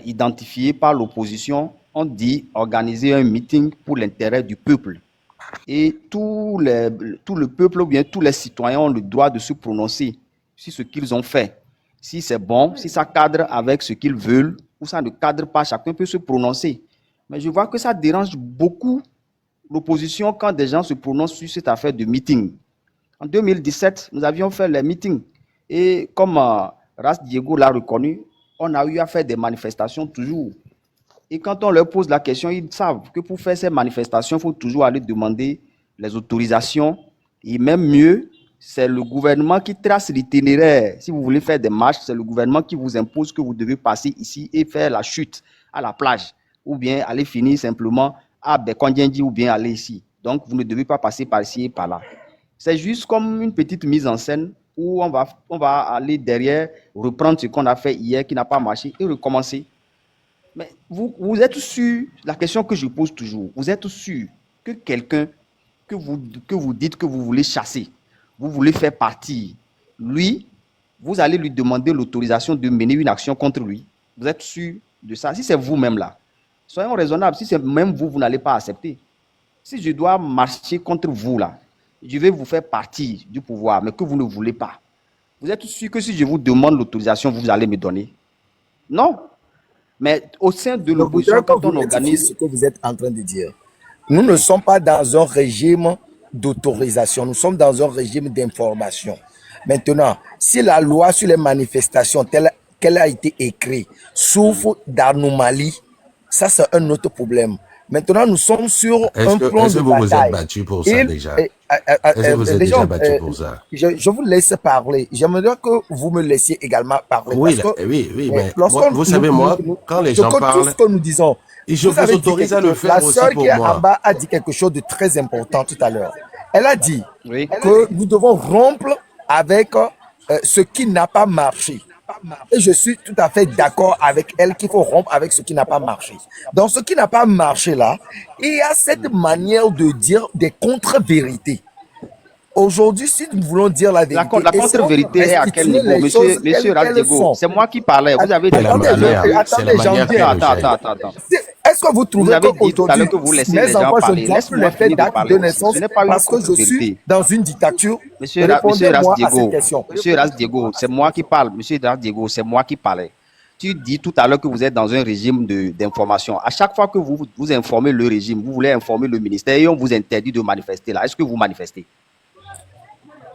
identifiée par l'opposition. On dit organiser un meeting pour l'intérêt du peuple. Et tout le peuple ou bien tous les citoyens ont le droit de se prononcer sur ce qu'ils ont fait. Si c'est bon, si ça cadre avec ce qu'ils veulent, ou ça ne cadre pas, chacun peut se prononcer. Mais je vois que ça dérange beaucoup l'opposition quand des gens se prononcent sur cette affaire de meeting. En 2017, nous avions fait les meetings. Et comme Ras Diego l'a reconnu, on a eu à faire des manifestations toujours. Et quand on leur pose la question, ils savent que pour faire ces manifestations, il faut toujours aller demander les autorisations. Et même mieux, c'est le gouvernement qui trace l'itinéraire. Si vous voulez faire des marches, c'est le gouvernement qui vous impose que vous devez passer ici et faire la chute à la plage. Ou bien aller finir simplement à Bekondjendi ou bien aller ici. Donc, vous ne devez pas passer par ici et par là. C'est juste comme une petite mise en scène où on va aller derrière, reprendre ce qu'on a fait hier qui n'a pas marché et recommencer. Mais vous êtes sûr, la question que je pose toujours, vous êtes sûr que quelqu'un que vous dites que vous voulez chasser, vous voulez faire partir, lui, vous allez lui demander l'autorisation de mener une action contre lui. Vous êtes sûr de ça? Si c'est vous-même là, soyons raisonnables. Si c'est même vous, vous n'allez pas accepter. Si je dois marcher contre vous là, je vais vous faire partir du pouvoir, mais que vous ne voulez pas. Vous êtes sûr que si je vous demande l'autorisation, vous allez me donner? Non. Mais au sein de l'opposition, quand on organise...
ce que vous êtes en train de dire. Nous ne sommes pas dans un régime d'autorisation, nous sommes dans un régime d'information. Maintenant, si la loi sur les manifestations telle qu'elle a été écrite souffre d'anomalies, ça c'est un autre problème. Maintenant, nous sommes sur un plan de bataille.
Est-ce que vous vous êtes battu pour ça déjà? Est-ce que vous êtes déjà battu pour ça?
Je vous laisse parler. J'aimerais que vous me laissiez également parler.
Oui, oui, mais vous savez, moi, quand les gens parlent,
tout ce que nous disons,
je vous autorise à le faire aussi pour moi.
La sœur qui est en bas a dit quelque chose de très important tout à l'heure. Elle a dit que nous devons rompre avec ce qui n'a pas marché. Et je suis tout à fait d'accord avec elle qu'il faut rompre avec ce qui n'a pas marché. Dans ce qui n'a pas marché là, il y a cette manière de dire des contre-vérités. Aujourd'hui, si nous voulons dire la vérité...
La contre-vérité est à quel niveau? Monsieur Radego, c'est moi qui parlais. Vous avez dit...
Attends. Est-ce que vous trouvez qu'aujourd'hui, mes enfants, je ne dois plus les faire d'acte de naissance parce que je suis dans une dictature?
Monsieur Ras Diego, c'est moi qui parle. Monsieur Ras Diego, c'est moi qui parlais. Tu dis tout à l'heure que vous êtes dans un régime d'information. À chaque fois que vous informez le régime, vous voulez informer le ministère et on vous interdit de manifester là. Est-ce que vous manifestez?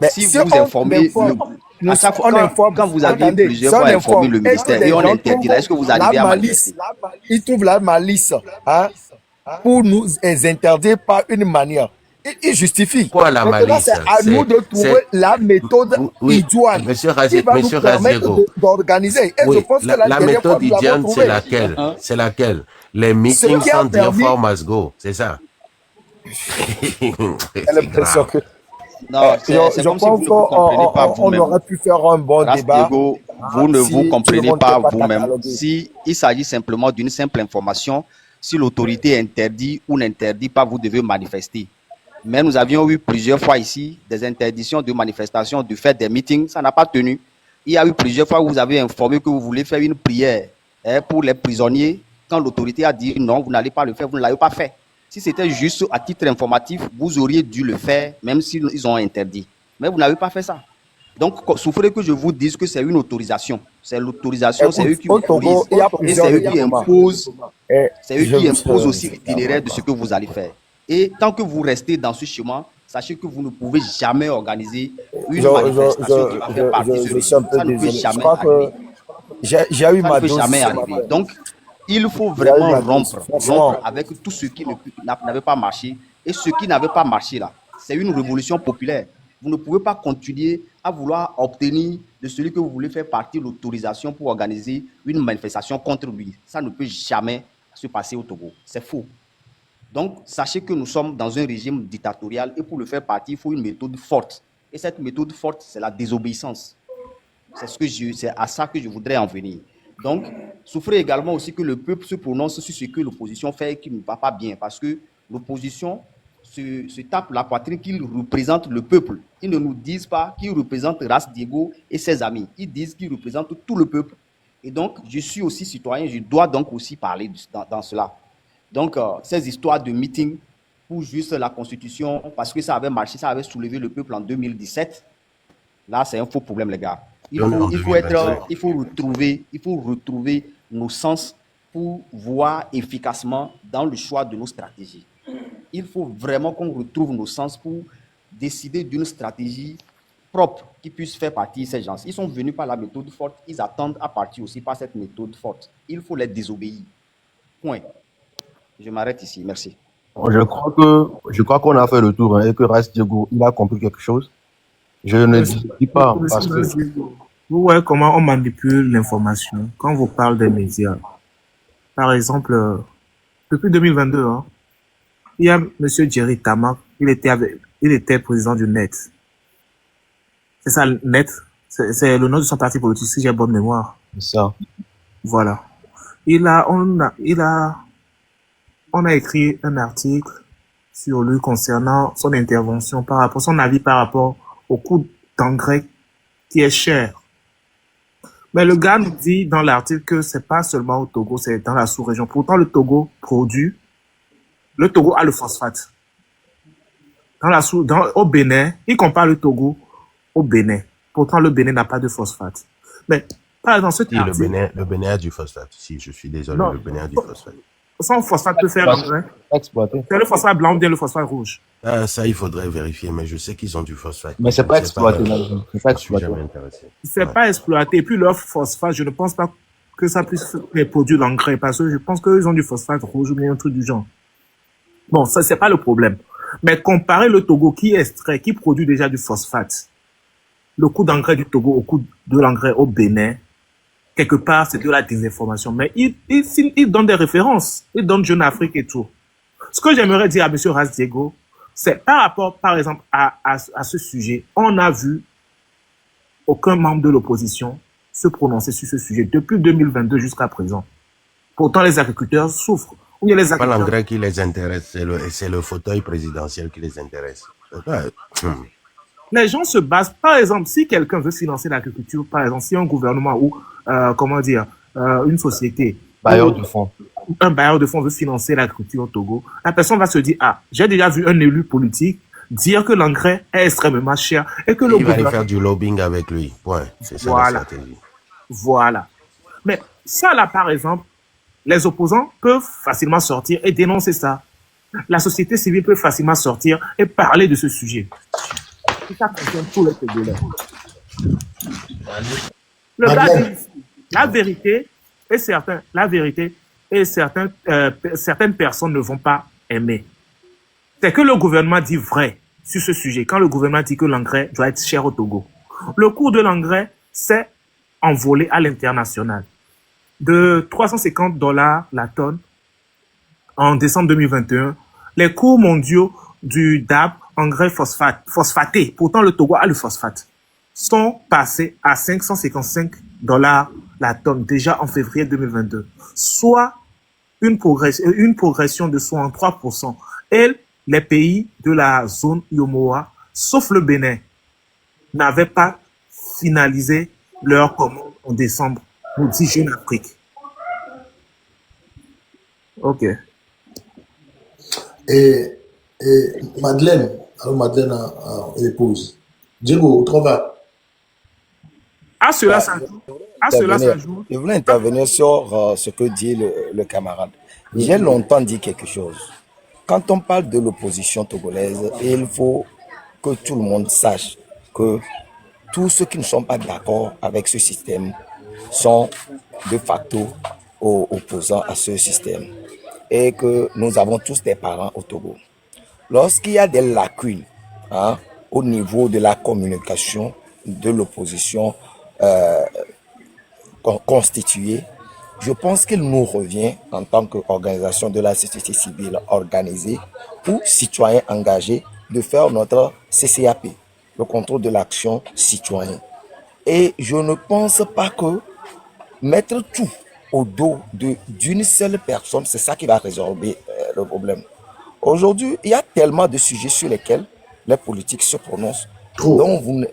Mais
si vous informez, quand vous avez plusieurs fois informé le ministère et on interdit là, est-ce que vous arrivez à manifester?
Ils trouvent la malice pour nous interdire par une manière. Ils justifient.
Quoi la malice?
C'est à nous de trouver la méthode idoine qui va nous permettre d'organiser.
La méthode idoine, c'est laquelle? C'est laquelle? Les meetings sans dire for must go, c'est ça?
Non, c'est comme si vous ne vous comprenez pas vous-même.
On aurait pu faire un bon débat.
Vous ne vous comprenez pas vous-même. Si il s'agit simplement d'une simple information, si l'autorité interdit ou n'interdit pas, vous devez manifester. Mais nous avions eu plusieurs fois ici des interdictions de manifestation, de faire des meetings, ça n'a pas tenu. Il y a eu plusieurs fois où vous avez informé que vous voulez faire une prière pour les prisonniers. Quand l'autorité a dit non, vous n'allez pas le faire, vous ne l'avez pas fait. Si c'était juste à titre informatif, vous auriez dû le faire, même s'ils ont interdit. Mais vous n'avez pas fait ça. Donc, souffrez que je vous dise que c'est une autorisation. C'est l'autorisation, c'est eux qui autorisent. Et c'est eux qui imposent. C'est eux qui imposent aussi l'itinéraire de ce que vous allez faire. Et tant que vous restez dans ce chemin, sachez que vous ne pouvez jamais organiser une manifestation qui va faire partie de ce régime. Ça ne peut jamais arriver.
J'ai eu ma dose.
Donc, il faut vraiment rompre avec tout ce qui n'avait pas marché. Et ce qui n'avait pas marché là, c'est une révolution populaire. Vous ne pouvez pas continuer à vouloir obtenir de celui que vous voulez faire partie l'autorisation pour organiser une manifestation contre lui. Ça ne peut jamais se passer au Togo. C'est faux. Donc, sachez que nous sommes dans un régime dictatorial et pour le faire partie, il faut une méthode forte. Et cette méthode forte, c'est la désobéissance. C'est à ça que je voudrais en venir. Donc, souffrez également aussi que le peuple se prononce sur ce que l'opposition fait et qui ne va pas bien. Parce que l'opposition se tape la poitrine qu'il représente le peuple. Ils ne nous disent pas qu'ils représentent Ras Diego et ses amis. Ils disent qu'ils représentent tout le peuple. Et donc, je suis aussi citoyen, je dois donc aussi parler dans cela. Donc, ces histoires de meeting pour juste la Constitution, parce que ça avait marché, ça avait soulevé le peuple en 2017, là, c'est un faux problème, les gars. il faut retrouver nos sens pour voir efficacement dans le choix de nos stratégies. Il faut vraiment qu'on retrouve nos sens pour décider d'une stratégie propre qui puisse faire partie de ces gens. Ils sont venus par la méthode forte, ils attendent à partir aussi par cette méthode forte. Il faut les désobéir. Point. Je m'arrête ici. Merci.
Je crois qu'on a fait le tour, hein, et que Ras Diego, il a compris quelque chose. Je ne dis pas parce que
Vous voyez comment on manipule l'information quand vous parlez des médias. Par exemple, depuis 2022, hein, il y a M. Jerry Tamak, il était président du NET. C'est ça, le NET, c'est le nom de son parti politique, si j'ai bonne mémoire.
c'est ça.
Voilà. On a écrit un article sur lui concernant son intervention son avis par rapport au coût d'engrais qui est cher. Mais le gars nous dit dans l'article que c'est pas seulement au Togo, c'est dans la sous-région. Pourtant, le Togo a le phosphate. Au Bénin, il compare le Togo au Bénin. Pourtant, le Bénin n'a pas de phosphate. Mais, par exemple, cet article,
Le Bénin a du phosphate. Si, je suis désolé,
non,
le Bénin a du phosphate.
sans phosphate peut faire l'engrais.
Exploité.
C'est le phosphate blanc ou bien le phosphate rouge.
Ça, il faudrait vérifier, mais je sais qu'ils ont du phosphate.
Mais c'est
Je
pas
ne sais pas,
exploité. C'est pas
je suis
exploité.
jamais intéressé.
C'est
Ouais.
pas exploité. Et puis leur phosphate, je ne pense pas que ça puisse produire l'engrais parce que je pense qu'ils ont du phosphate rouge ou bien un truc du genre. Bon, ça, c'est pas le problème. Mais comparer le Togo qui produit déjà du phosphate, le coût d'engrais du Togo au coût de l'engrais au Bénin, quelque part, c'est de la désinformation. Mais il donne des références. Il donne Jeune Afrique et tout. Ce que j'aimerais dire à M. Ras Diego, c'est par rapport, par exemple, à ce sujet, on n'a vu aucun membre de l'opposition se prononcer sur ce sujet depuis 2022 jusqu'à présent. Pourtant, les agriculteurs souffrent. Ou bien les
C'est pas
agriculteurs...
l'engrais qui les intéresse, c'est le fauteuil présidentiel qui les intéresse.
Les gens se basent, par exemple, si quelqu'un veut financer l'agriculture, par exemple, si un gouvernement ou, une société,
Bailleur du fond.
un bailleur de fonds veut financer l'agriculture au Togo, la personne va se dire, j'ai déjà vu un élu politique dire que l'engrais est extrêmement cher et que le
Il va aller
gouvernement...
faire du lobbying avec lui. Point. C'est ça
Voilà.
la stratégie.
Voilà. Mais ça, là, par exemple, les opposants peuvent facilement sortir et dénoncer ça. La société civile peut facilement sortir et parler de ce sujet. Et ça concerne tous les Togolais. Le gars dit ici, la vérité et certaines personnes ne vont pas aimer. C'est que le gouvernement dit vrai sur ce sujet. Quand le gouvernement dit que l'engrais doit être cher au Togo. Le coût de l'engrais s'est envolé à l'international. De $350 la tonne en décembre 2021, les coûts mondiaux du DAB, engrais phosphaté, pourtant le Togo a le phosphate, sont passés à $555 la tonne déjà en février 2022, soit une progression de 63%. Et les pays de la zone Yomoa, sauf le Bénin, n'avaient pas finalisé leur commande en décembre, nous dit Jeune Afrique. Ok.
Et Madeleine, alors Madeleine a épouse. Diego, tu vas.
À cela s'ajoute.
Je voulais intervenir sur ce que dit le camarade. J'ai longtemps dit quelque chose. Quand on parle de l'opposition togolaise, il faut que tout le monde sache que tous ceux qui ne sont pas d'accord avec ce système sont de facto opposants à ce système. Et que nous avons tous des parents au Togo. Lorsqu'il y a des lacunes au niveau de la communication de l'opposition constituée, je pense qu'il nous revient en tant qu'organisation de la société civile organisée ou citoyens engagés de faire notre CCAP, le contrôle de l'action citoyenne. Et je ne pense pas que mettre tout au dos d'une seule personne, c'est ça qui va résorber le problème. Aujourd'hui, il y a tellement de sujets sur lesquels les politiques se prononcent
Trop.
Donc, vous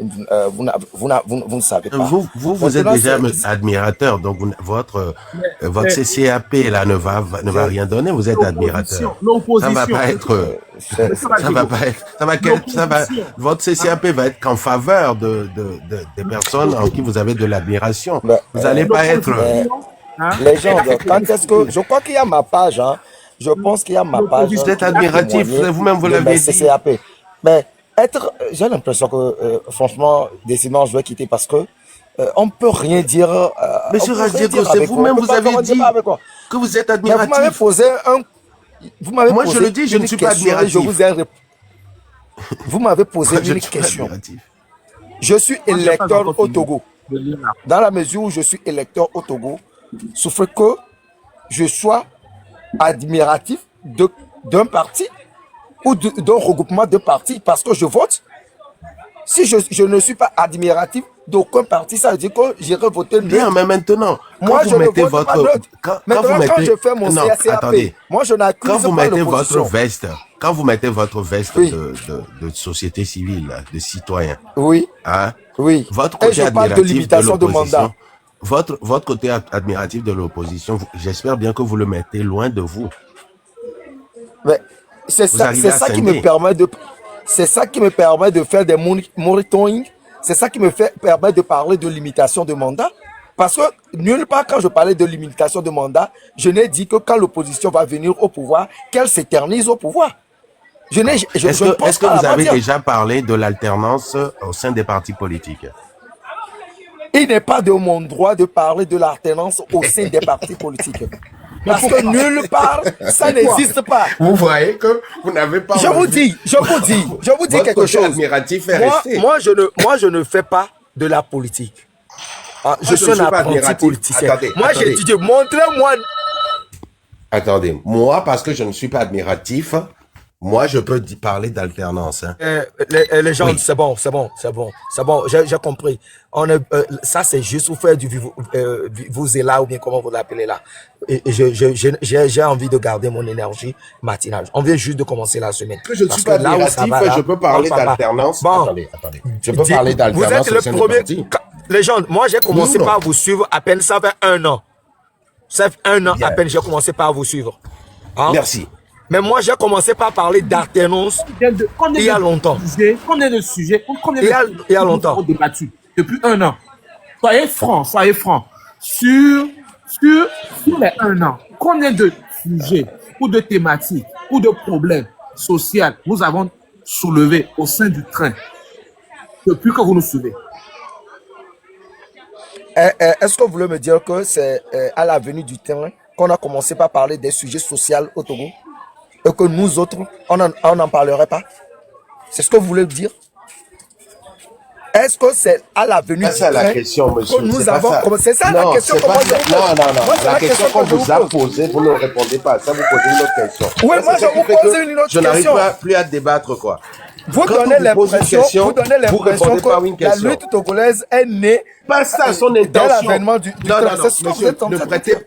ne savez pas.
Vous êtes déjà admirateur, donc votre CCAP là ne va rien donner. Vous êtes admirateur. Ça va pas être, votre CCAP va être qu'en faveur des personnes en qui vous avez de l'admiration. Vous n'allez pas être.
Les gens, quand est-ce que je crois qu'il y a ma page, hein. Je pense qu'il y a ma page.
Vous êtes admiratif, vous-même vous l'avez dit.
CCAP. Mais j'ai l'impression que franchement, décidément, je vais quitter parce que on peut rien dire.
Monsieur Razdiego, c'est vous-même, vous avez dit que vous êtes admiratif.
Vous m'avez posé
Moi, je le dis, je ne suis pas admiratif.
Vous m'avez posé une question. Je suis électeur au Togo. Dans la mesure où je suis électeur au Togo, sauf que je sois admiratif d'un parti ou d'un regroupement de partis parce que je vote. Si je ne suis pas admiratif d'aucun parti, ça veut dire que j'irai voter.
Bien, mais maintenant,
moi, je mettez votre quand je fais mon CACAP, moi je n'accuse pas
quand vous mettez votre veste de société civile, de citoyen.
Oui.
Hein,
oui.
Votre côté
je parle de limitation de mandat.
Votre côté admiratif de l'opposition, j'espère bien que vous le mettez loin de vous.
C'est ça qui me permet de... C'est ça qui me permet de faire des monitoring. C'est ça qui me permet de parler de limitation de mandat. Parce que nulle part, quand je parlais de limitation de mandat, je n'ai dit que quand l'opposition va venir au pouvoir, qu'elle s'éternise au pouvoir.
Est-ce que vous avez déjà parlé de l'alternance au sein des partis politiques?
Il n'est pas de mon droit de parler de l'alternance au sein des partis politiques. Parce que nulle part, ça n'existe pas.
Vous voyez que vous n'avez pas...
Je vous dis quelque chose.
Admiratif est resté.
Moi, je ne fais pas de la politique. Je suis un apprenti politicien. Moi, j'ai dit, montrez-moi...
Attendez, moi, parce que je ne suis pas admiratif, moi, je peux parler d'alternance. Hein.
Les gens, oui. C'est bon, j'ai compris. Ça, c'est juste pour faire du vous êtes là ou bien comment vous l'appelez là. Et j'ai envie de garder mon énergie matinale. On vient juste de commencer la semaine.
Que je ne suis pas admiratif, je peux parler d'alternance.
Bon,
attendez. Je peux parler d'alternance.
Vous êtes le premier. Les gens, moi, j'ai commencé par vous suivre à peine, ça fait 1 an. Ça fait 1 an à peine, j'ai commencé par vous suivre. Hein?
Merci.
Mais moi, j'ai commencé par parler d'alternance il y a longtemps.
Combien de sujets
il y a longtemps.
On débattu depuis 1 an. Soyez francs. Sur les 1 an, combien de sujets ou de thématiques ou de problèmes sociaux nous avons soulevés au sein du train depuis que vous nous suivez?
Est-ce que vous voulez me dire que c'est à la venue du train qu'on a commencé par parler des sujets sociaux au Togo? Et que nous autres, on n'en parlerait pas? C'est ce que vous voulez dire? Est-ce que c'est à la venue du train
la question, monsieur.
Que nous avons... C'est ça
non,
la question que moi je vous pose.
Non. La question qu'on vous a posée, vous ne répondez pas. Ça, vous posez une autre question.
Oui, moi je vous pose une autre question.
Je n'arrive plus à débattre, quoi.
Vous donnez l'impression que la lutte togolaise est née
pas ça, son intention.
Dans l'avènement du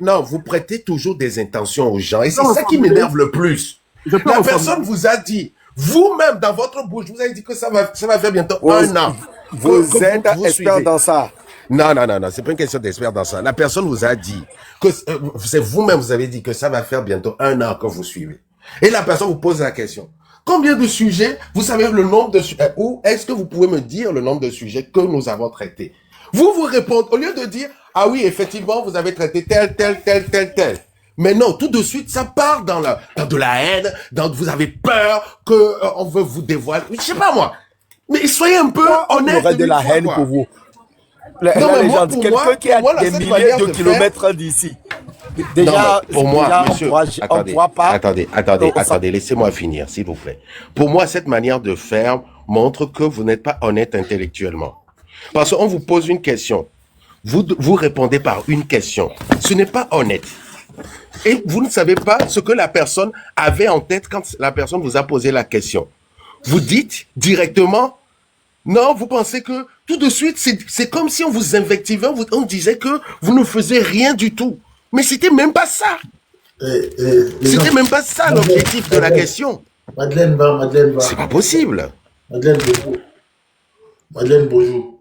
Non, vous prêtez toujours des intentions aux gens. Et c'est ça qui m'énerve le plus. La personne vous a dit, vous-même, dans votre bouche, vous avez dit que ça va faire bientôt 1 an.
Vous êtes expert dans ça.
Non, c'est pas une question d'expert dans ça. La personne vous a dit que c'est vous-même, vous avez dit que ça va faire bientôt 1 an que vous suivez. Et la personne vous pose la question. Combien de sujets, vous savez le nombre de sujets, ou est-ce que vous pouvez me dire le nombre de sujets que nous avons traités? Vous répondez, au lieu de dire, ah oui, effectivement, vous avez traité tel. Mais non, tout de suite, ça part dans de la haine, vous avez peur on veut vous dévoiler. Je sais pas moi. Mais soyez un peu honnête.
Il y aurait de la haine pour vous. Quelqu'un qui a des milliers de kilomètres d'ici. Déjà,
pour moi, monsieur, attendez, laissez-moi finir, s'il vous plaît. Pour moi, cette manière de faire montre que vous n'êtes pas honnête intellectuellement. Parce qu'on vous pose une question. Vous répondez par une question. Ce n'est pas honnête. Et vous ne savez pas ce que la personne avait en tête quand la personne vous a posé la question. Vous dites directement, non, vous pensez que tout de suite, c'est comme si on vous invectivait, on disait que vous ne faisiez rien du tout. Mais c'était même pas ça. C'était même pas ça l'objectif de la question.
Madeleine va.
C'est pas possible.
Madeleine, Madeleine, bonjour.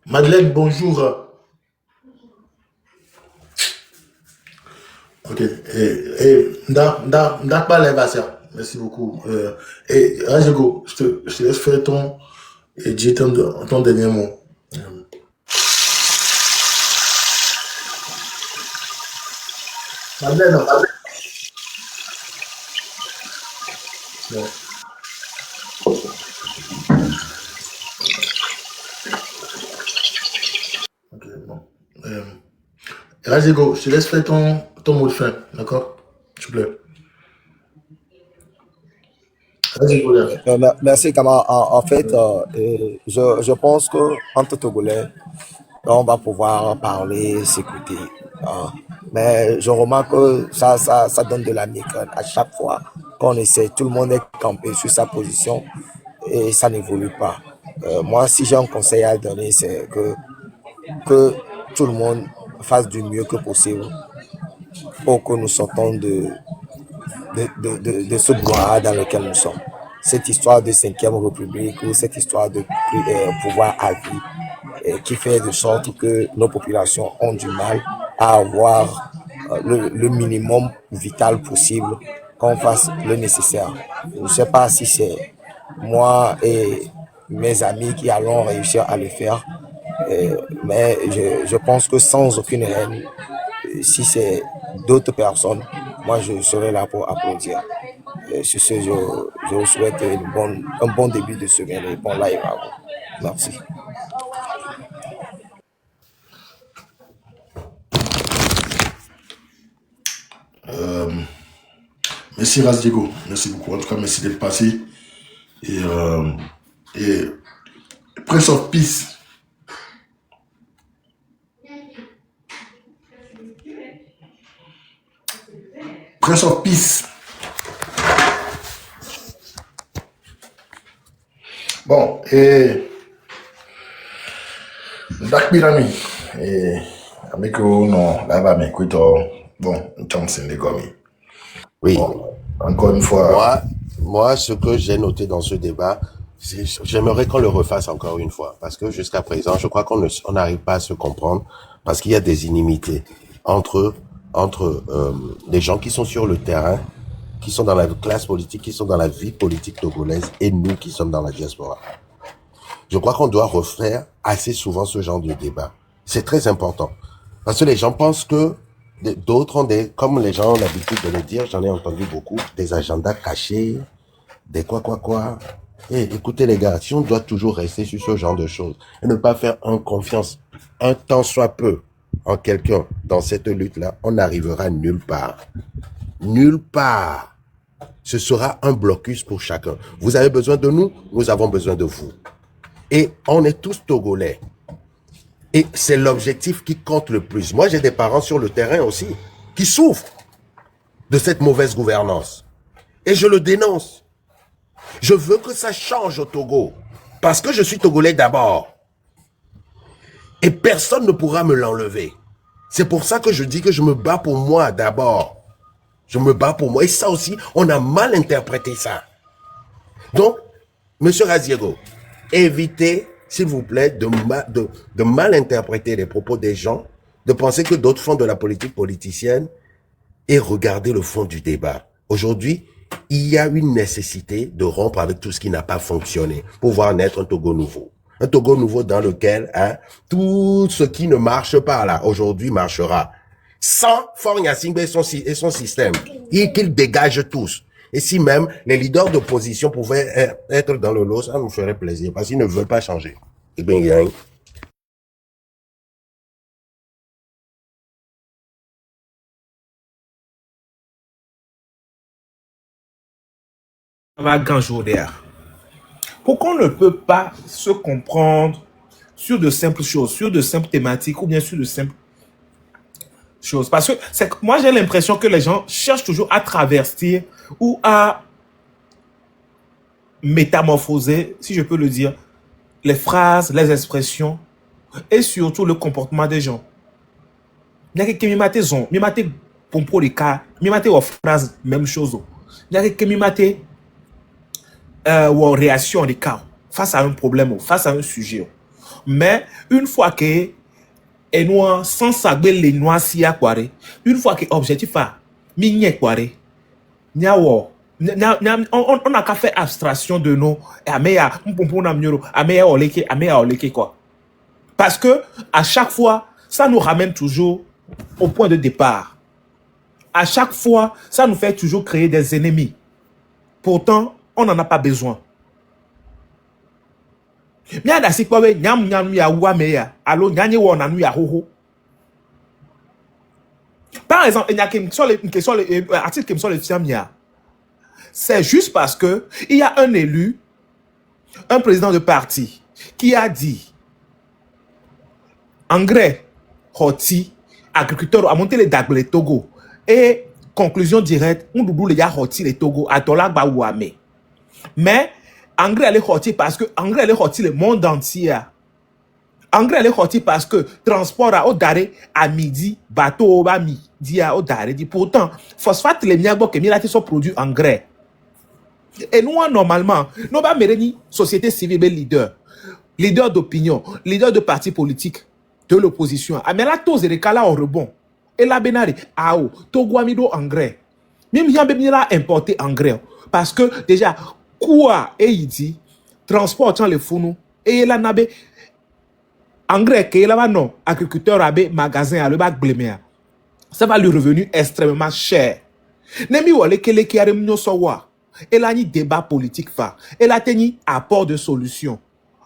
Madeleine, bonjour. Ok. Nda pas les vasseurs. Merci beaucoup. Et Rajego, je te laisse faire et dire ton dernier mot. Madeleine. Ouais. Ok, bon. Rajego, je te laisse faire ton mot de fin, d'accord? S'il te plaît. Rajego, là.
Merci, Kama. En fait, je pense que entre Togolais, on va pouvoir parler, s'écouter. Mais je remarque que ça donne de la migraine à chaque fois qu'on essaie. Tout le monde est campé sur sa position et ça n'évolue pas. Moi, si j'ai un conseil à donner, c'est que tout le monde fasse du mieux que possible pour que nous sortons de ce brouhaha dans lequel nous sommes. Cette histoire de 5e République ou cette histoire de pouvoir à vie qui fait de sorte que nos populations ont du mal à avoir le minimum vital possible, qu'on fasse le nécessaire. Je ne sais pas si c'est moi et mes amis qui allons réussir à le faire, mais je pense que sans aucune haine, si c'est d'autres personnes, moi je serai là pour applaudir. Sur ce, je vous souhaite un bon début de semaine et bon live à vous. Merci.
Merci Razdiego, merci beaucoup. En tout cas, merci d'être passé. Et Prince of Peace. Prince of Peace. Bon, et Dak Pirami. Et avec non, là va m'écouter. Bon, une chance de gomme.
Oui.
Bon, encore une fois.
Moi, ce que j'ai noté dans ce débat, j'aimerais qu'on le refasse encore une fois. Parce que jusqu'à présent, je crois qu'on n'arrive pas à se comprendre. Parce qu'il y a des inimités entre les gens qui sont sur le terrain, qui sont dans la classe politique, qui sont dans la vie politique togolaise, et nous qui sommes dans la diaspora. Je crois qu'on doit refaire assez souvent ce genre de débat. C'est très important. Parce que les gens pensent que d'autres ont comme les gens ont l'habitude de le dire, j'en ai entendu beaucoup, des agendas cachés, des quoi. Et écoutez les gars, si on doit toujours rester sur ce genre de choses, et ne pas faire confiance, un tant soit peu, en quelqu'un dans cette lutte-là, on n'arrivera nulle part. Nulle part. Ce sera un blocus pour chacun. Vous avez besoin de nous, nous avons besoin de vous. Et on est tous Togolais. Et c'est l'objectif qui compte le plus. Moi, j'ai des parents sur le terrain aussi qui souffrent de cette mauvaise gouvernance. Et je le dénonce. Je veux que ça change au Togo. Parce que je suis Togolais d'abord. Et personne ne pourra me l'enlever. C'est pour ça que je dis que je me bats pour moi d'abord. Je me bats pour moi. Et ça aussi, on a mal interprété ça. Donc, Monsieur Raziego, évitez, s'il vous plaît, de mal interpréter les propos des gens, de penser que d'autres font de la politique politicienne et regardez le fond du débat. Aujourd'hui, il y a une nécessité de rompre avec tout ce qui n'a pas fonctionné pour voir naître un Togo nouveau. Un Togo nouveau dans lequel tout ce qui ne marche pas là, aujourd'hui marchera. Sans Faure Gnassingbé et son système, et qu'ils dégagent tous. Et si même les leaders d'opposition pouvaient être dans le lot, ça nous ferait plaisir, parce qu'ils ne veulent pas changer. Eh bien, rien.
Va grand d'air. Pourquoi on ne peut pas se comprendre sur de simples choses, sur de simples thématiques ou bien sur de simples choses? Parce que moi, j'ai l'impression que les gens cherchent toujours à traverser ou à métamorphoser, si je peux le dire, les phrases, les expressions et surtout le comportement des gens. Il y a quelqu'un qui m'a dit pour les cas, il m'a dit aux phrases, même chose. Il y a quelqu'un qui m'a dit ou réaction de cas face à un problème, face à un sujet. Mais une fois que et nous sans savoir les noirs si à quoi, une fois que objectif a mis quoi, on a qu'à faire abstraction de nous quoi. Parce que à chaque fois ça nous ramène toujours au point de départ. À chaque fois ça nous fait toujours créer des ennemis. Pourtant on n'en a pas besoin. Par exemple, il y a une question article qui me sort le fiamia. C'est juste parce que il y a un élu, un président de parti, qui a dit engrais, roti, agriculteur a monté les dagues, les Togo. Et conclusion directe, on doudou les roti les Togo, à dollar baouame. Mais engrais les roti parce que engrais les roti le monde entier. Engrais les roti parce que transport à Odare à midi, bateau à midi à Odare. Pourtant, phosphate les miagbo que milati sont produits engrais. Et nous, normalement, nous avons une société civile leader d'opinion, leader de partis politiques de l'opposition. Mais là, tous les cas là au rebond. Et là, benari, ao, Togo amido engrais. Même si on a importé engrais. Parce que déjà, quoi, et il dit, transportant les fourneaux, et là, nabe, engrais, que là, non, agriculteur, abe, magasin, à le bac bléméa. Ça va lui revenir extrêmement cher. Nemi wale kele ki arem nyo sowa. Et là, il y a un débat politique. Et là, il y a un apport de solution.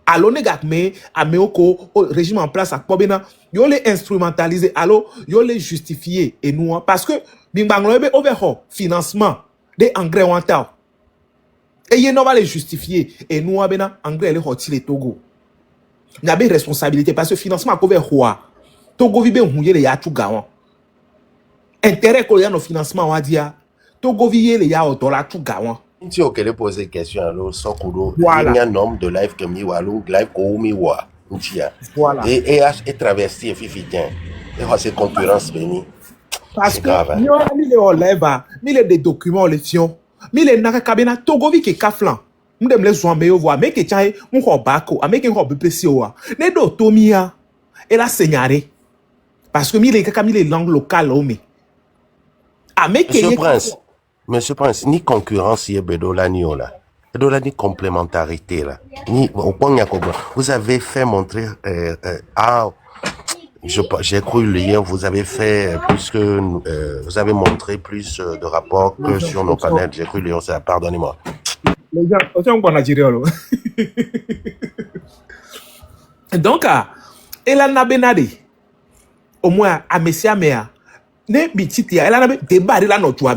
Alors, nous avons le régime en place à Kobena. Nous les instrumentaliser. Alors, nous les justifier. Et nous, parce que, nous avons financement des engrais en temps. Et nous allons les justifier. Et nous, avons engrais les Togo. Nous avons responsabilité parce que financement est roi. Togo vibe houye le ya tout gawan. Intérêt qu'on a nos financement, on va dire. Togo viye le ya au dollar tout gawan.
Si on peut poser question alors sans kudo,
Voilà.
il y a un nombre de live que mi walu, live ko mi wa, ntia.
Voilà.
Et traversé fifitien. Et c'est concurrence béni.
Parce
C'est
que
grave, hein.
nous avons mis les des documents, les fions, mis les nakakabena, Togo vi ke kaflan. Nous devons les zoambe yo voir, mais que tiens, mon bako, avec un robe précieux. Ne do tomia, et la seigneurie. Parce que les langues locales,
Monsieur Prince, ni concurrence y est bedola ni ola. Bedola ni complémentarité là. Ni au point vous avez fait montrer j'ai cru lire, vous avez fait plus que vous avez montré plus de rapports que sur nos panels. J'ai cru lire ça. Pardonnez-moi.
Les gens, on va dire. Donc, elle a benade. Au moins, à Messia Mea, ne bititia, elle a débat là notre joie.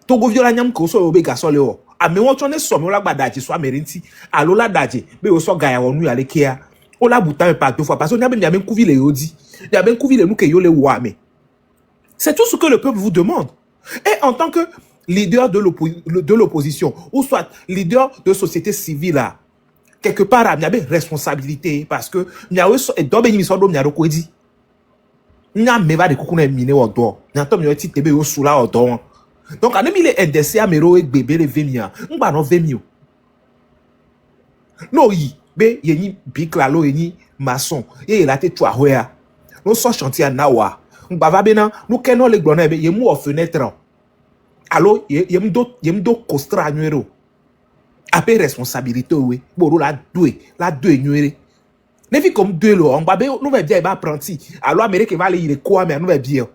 Togo viola nyam ko so obe gasole o. Ame won to ne so me la gbadaji so amerinti. Alo la daji, be o so gaya wonu ya le kia. O la buta me pa deux fois parce que nyabe nyabe kuvi le yodi. Nyabe kuvi le nou ke yo le wame. C'est tout ce que le peuple vous demande. Et en tant que leader de l'opposition, ou soit leader de société civile là, quelque part, il y a une responsabilité parce que il y a aussi do be so do nyaro ko di. Nya me va de kukuna mine o do. Nya to me ti tebe o sula o do. Donc, on a mis les NDC à Mero et bébé les Vémia. On va non Vémio. Non, y a big lalo, y maçon. Et il a été toi, ouais. Nous sommes chantiers à Nawa. On va bien, nous kenons les glonnes, y a mou aux fenêtres. Alors, y a m'do costra nuero. Après responsabilité, oui. Bon, la deux nuere. Ne vit comme deux lo. On va bien, nous va bien, il apprenti. Alors, Amérique va aller, il est quoi, mais nous va bien.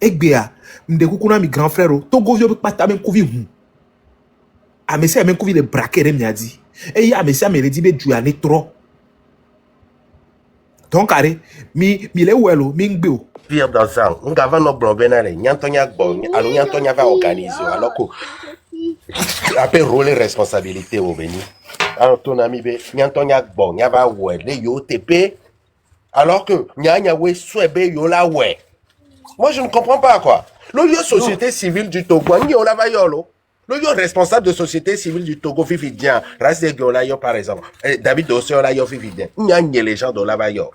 Egbea, m'dekukuna mi grand frère, Togo vio pata men kuvi hu. A mesi men kuvi le braquer me a dit. Et ya mesi me redi be duane trop. Donc aré, mi le welo, mi ngbeo.
Pire dans ça, on va no blonbenale, nyantonya bon, alors nyantonya va organiser alors que après rôle responsabilité au béni. Alors ton ami be nyantonya bon, nya va ouais, le yo TP alors que nya we swebe yo la ouais. Moi, je ne comprends pas, quoi. Le société civile du Togo, le responsable de société civile du Togo, Fifidien, Rasdegolayo, par exemple, David Dossé, Olayo, Fifidien, il y a les gens de Lavayo.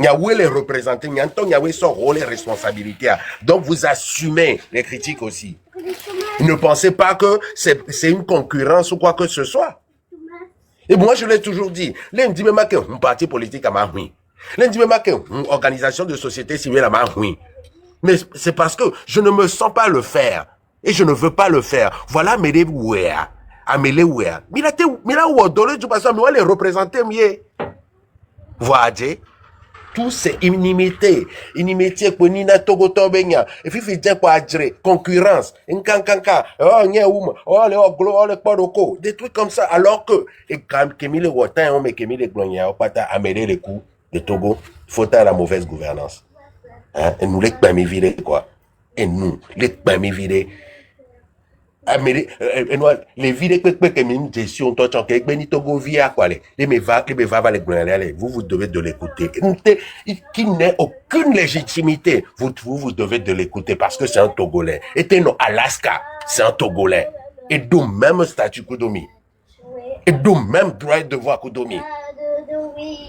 Niaoué les représenter, Niaoué son rôle et responsabilité. Donc vous assumez les critiques aussi. Ne pensez pas que c'est une concurrence ou quoi que ce soit. Et moi je l'ai toujours dit. Là, me dit même que un parti politique a marre. Là, me dit même que une organisation de société civile a marre. Mais c'est parce que je ne me sens pas le faire. Et je ne veux pas le faire. Voilà mes wea. Amélé wea. Mais là, où donner du passage, mais les représenter mieux. Voilà. Tout c'est inimité. Inimité pour Nina Togo Tobenya. Et puis, il dit quoi adjrer. Concurrence. Nkankanka. Oh, Nyaoum. Oh, les Oglo. Oh, les Podoko. Des trucs comme ça. Alors que, et quand Kémile Wotan, on met Kémile Glonia, on peut améliorer les coups de Togo. Faut à la mauvaise gouvernance. Hein? Et nous, les permis virés, quoi. Et nous, les permis virés. Les villes que une gestion toi tu es Benito Govia quoi les me va vous devez de l'écouter qui n'est aucune légitimité vous devez de l'écouter parce que c'est un Togolais et non Alaska c'est un Togolais et d'où même statut Kudomi et d'où même droit de voix Kudomi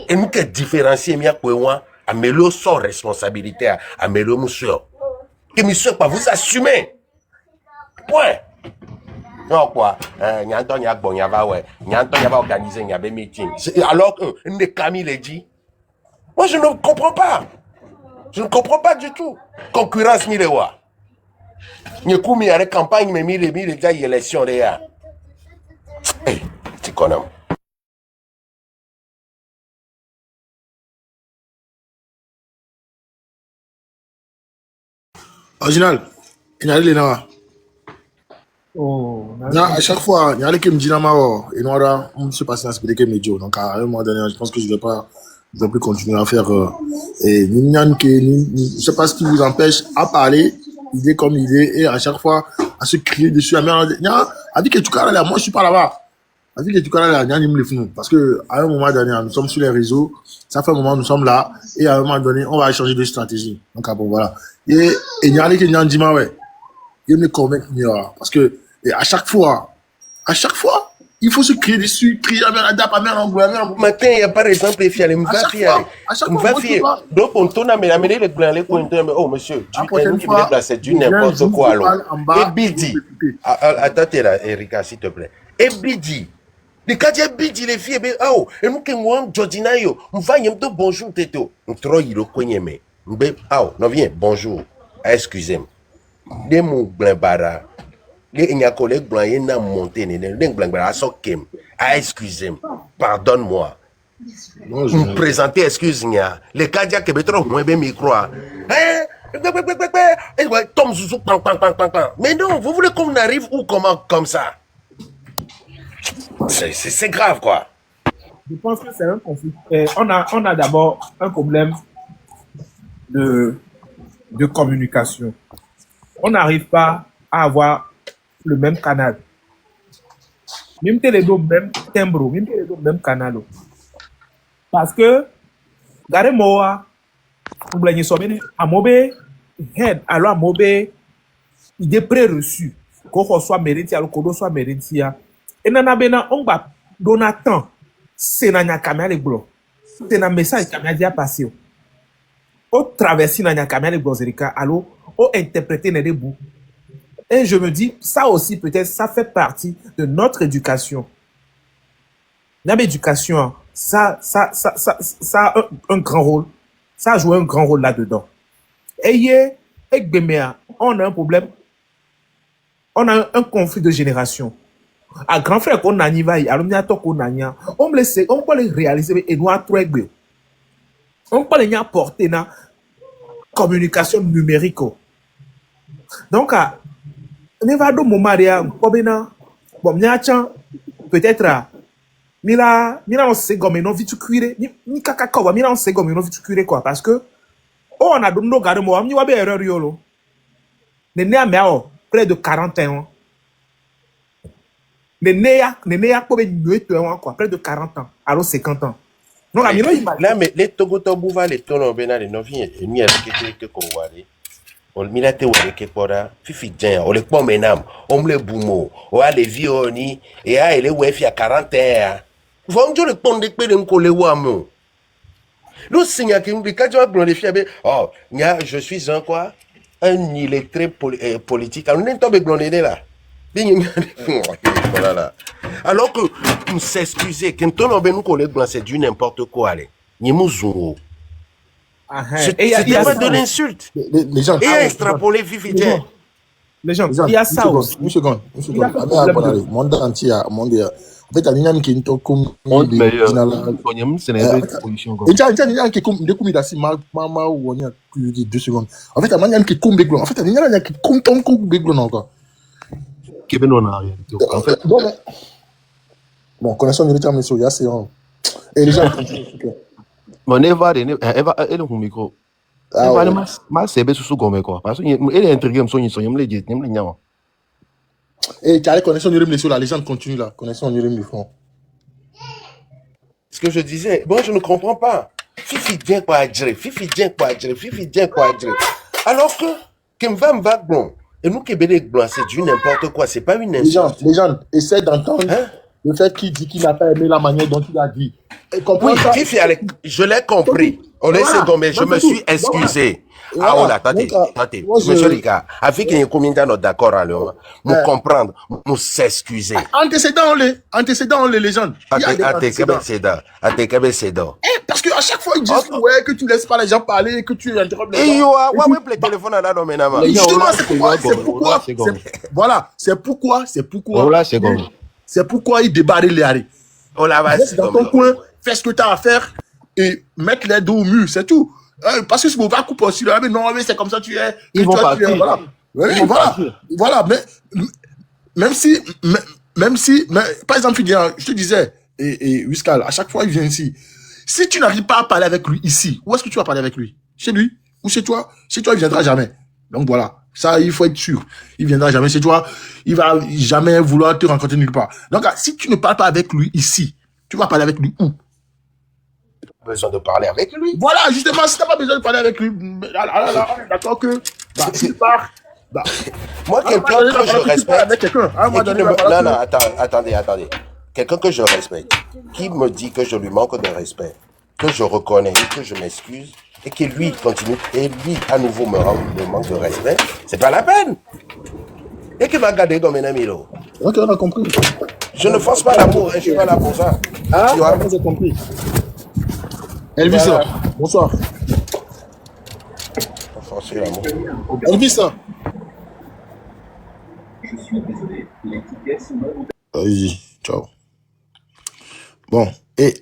et nous que différencier mia quoi améliore sans responsabilité améliore monsieur que monsieur pas vous assumez point. Non quoi, Nyanton y a bon y va ouais, Nyanton y va organiser y a des meetings. Alors que Nekami l'a dit. Moi je ne comprends pas. Je ne comprends pas du tout. Concurrence ni les wa. Nyekoumi a la campagne mais mille déjà élection là. Eh, tu connais.
Original, il y a les nains.
Oh,
À chaque fois, il y a les qui me disent et nous on se passe dans ce que médio. Donc à un moment donné, je pense que je vais plus continuer à faire. Et je sais pas ce qui vous empêche à parler, idée comme idée, et à chaque fois à se crier dessus. A dit que tu carres là, moi je suis pas là-bas. A dit que tu carres là, parce que à un moment donné, nous sommes sur les réseaux. Ça fait un moment nous sommes là, et à un moment donné, on va changer de stratégie. Donc bon voilà. Et il y a les qui me disent ouais. Il me convainc parce que et à chaque fois, il faut se crier dessus, crier à
matin, il y a par exemple, il me va fier. Donc, on tourne à amener les blancs, les points, oh monsieur, tu me déplaces du n'importe quoi alors. Et Bidi, attends, Erika, s'il te plaît. Et Bidi, les cas de Bidi, les filles, oh, et nous qui nous Jordina, on va y avoir bonjour, Teto. On trop, il le connaît, mais, oh, non, viens, bonjour, excusez-moi. Les mots blancs bara, les collègues blancs, ils n'ont monté, les blancs bara, excusez-moi, pardonne-moi. Vous présentez, excusez-moi, les cadets qui me trouvent moins bien micro. Tom Zouzou, mais non, vous voulez qu'on arrive où, comment, comme ça? C'est grave, quoi.
Je pense que c'est un conflit. On a d'abord un problème de communication. On n'arrive pas à avoir le même canal. Même les deux même timbre, même les deux même canal. Parce que, regardez moi, vous voulez sommer à Mobé, head, alors à Mobé, il est pré-reçu. Qu'on reçoit mérite, alors qu'on soit mérite. Et nana bena, on va donner temps. C'est nanya caméra les blocs. C'est un message caméra déjà passé. Au traverser nanya caméra les blocs, alors, au interpréter les bouts. Et je me dis, ça aussi, peut-être, ça fait partie de notre éducation. Notre éducation, ça a un grand rôle. Ça a joué un grand rôle là-dedans. Et avec Béméa, on a un problème. On a un conflit de génération. À grand frère qu'on a n'y va, on peut les réaliser et nous à trois. On peut les apporter dans communication numérique. Donc, Nevado Momaria, bon, peut-être, mila on sait comme non vite cuire, ni kaka mila on sait comme non vite cuire quoi, parce que, oh, on a donné nos gars de moi, on y va bien erreur yolo. Néné a méao, près de 40 ans. Néné a quoi, près de 40 ans, alors 50 ans. Non, la
là, mais les Togoto Bouva, les Tono Bena, les Noviens, et ni avec les Kowari. On milate wale ke pora fifi djen on le pon menam on le boumo o a le vioni et a ele wefi à 40 ans vont le pon de pe de ko le wa mo Nous, quand tu vas glorifier, oh, je suis un quoi? Un illettré politique. On est tombé glorifié là. Voilà. Alors que nous s'excuser, quand on a nous collègues, c'est du n'importe quoi. Allez. C'est tellement de l'insulte.
Les gens,
Et extrapoler vivement.
Les gens, il y a ça aussi.
Une seconde. Monde entier, monde. En fait, il y a qui est comme
Monde meilleur. C'est une position comme
et il y a qui comme de comme dasi mama ou on y a plus de 2 secondes. En fait, il y a qui comme beglo. En fait, il y a qui comme beglo encore.
Kevin on a rien. En fait,
bon, connaissons les termes sur c'est et les gens
mon Eva elle est au micro. Eva ma sebe sous gomme quoi. Parce que elle est intriguée, me sonne me le dit, me le nyama.
Et tu as les connaissances de sur la légende continue là, connaissance du fond.
Ce que je disais, moi je ne comprends pas. Fifi vient quoi dire, alors que Kemva bon, et nous qui blanc, c'est du n'importe quoi, c'est pas une insulte.
Les gens essaient d'entendre le fait qu'il dit qu'il n'a pas aimé la manière dont il a dit.
Oui, Fifi, je l'ai compris. Je me suis excusé. Ah, on attendez, monsieur Rika, avec qu'il y ait combien d'années d'accord à l'heure, nous comprendre, nous s'excuser.
Antécédents, les légendes.
Antécédents.
Parce qu'à chaque fois, ils disent que tu laisses pas les gens parler, que tu interrompes les gens.
Le téléphone à la domaine.
Justement, c'est pourquoi ils débarrent les arrêts. Reste dans ton coin, fais ce que tu as à faire et mettre les dos au mur, c'est tout. Parce que si vous va couper aussi, là, mais non, mais c'est comme ça tu es.
Ils vont partir.
Voilà. Mais même si, par exemple, je te disais, et Whiscal, à chaque fois, il vient ici. Si tu n'arrives pas à parler avec lui ici, où est-ce que tu vas parler avec lui? Chez lui ou chez toi? Chez toi, il viendra jamais. Donc voilà. Ça, il faut être sûr. Il viendra jamais chez toi. Il va jamais vouloir te rencontrer nulle part. Donc, si tu ne parles pas avec lui ici, tu vas parler avec lui où?
Besoin de parler avec lui.
Voilà, justement, si tu n'as pas besoin de parler avec lui, d'accord que, s'il part,
moi, quelqu'un que je respecte. Non, attendez. Quelqu'un que je respecte, qui me dit que je lui manque de respect, que je reconnais, que je m'excuse, et que lui continue, et lui, à nouveau, me manque de respect, c'est pas la peine. Et qu'il va garder comme un ami, là.
Ok, on a compris.
Je ne force pas l'amour, je suis pas là pour ça.
Ah, j'ai compris. Elvis, bonsoir. Elvis, je suis désolé, les tickets sont... Vas-y, ciao. Bon, et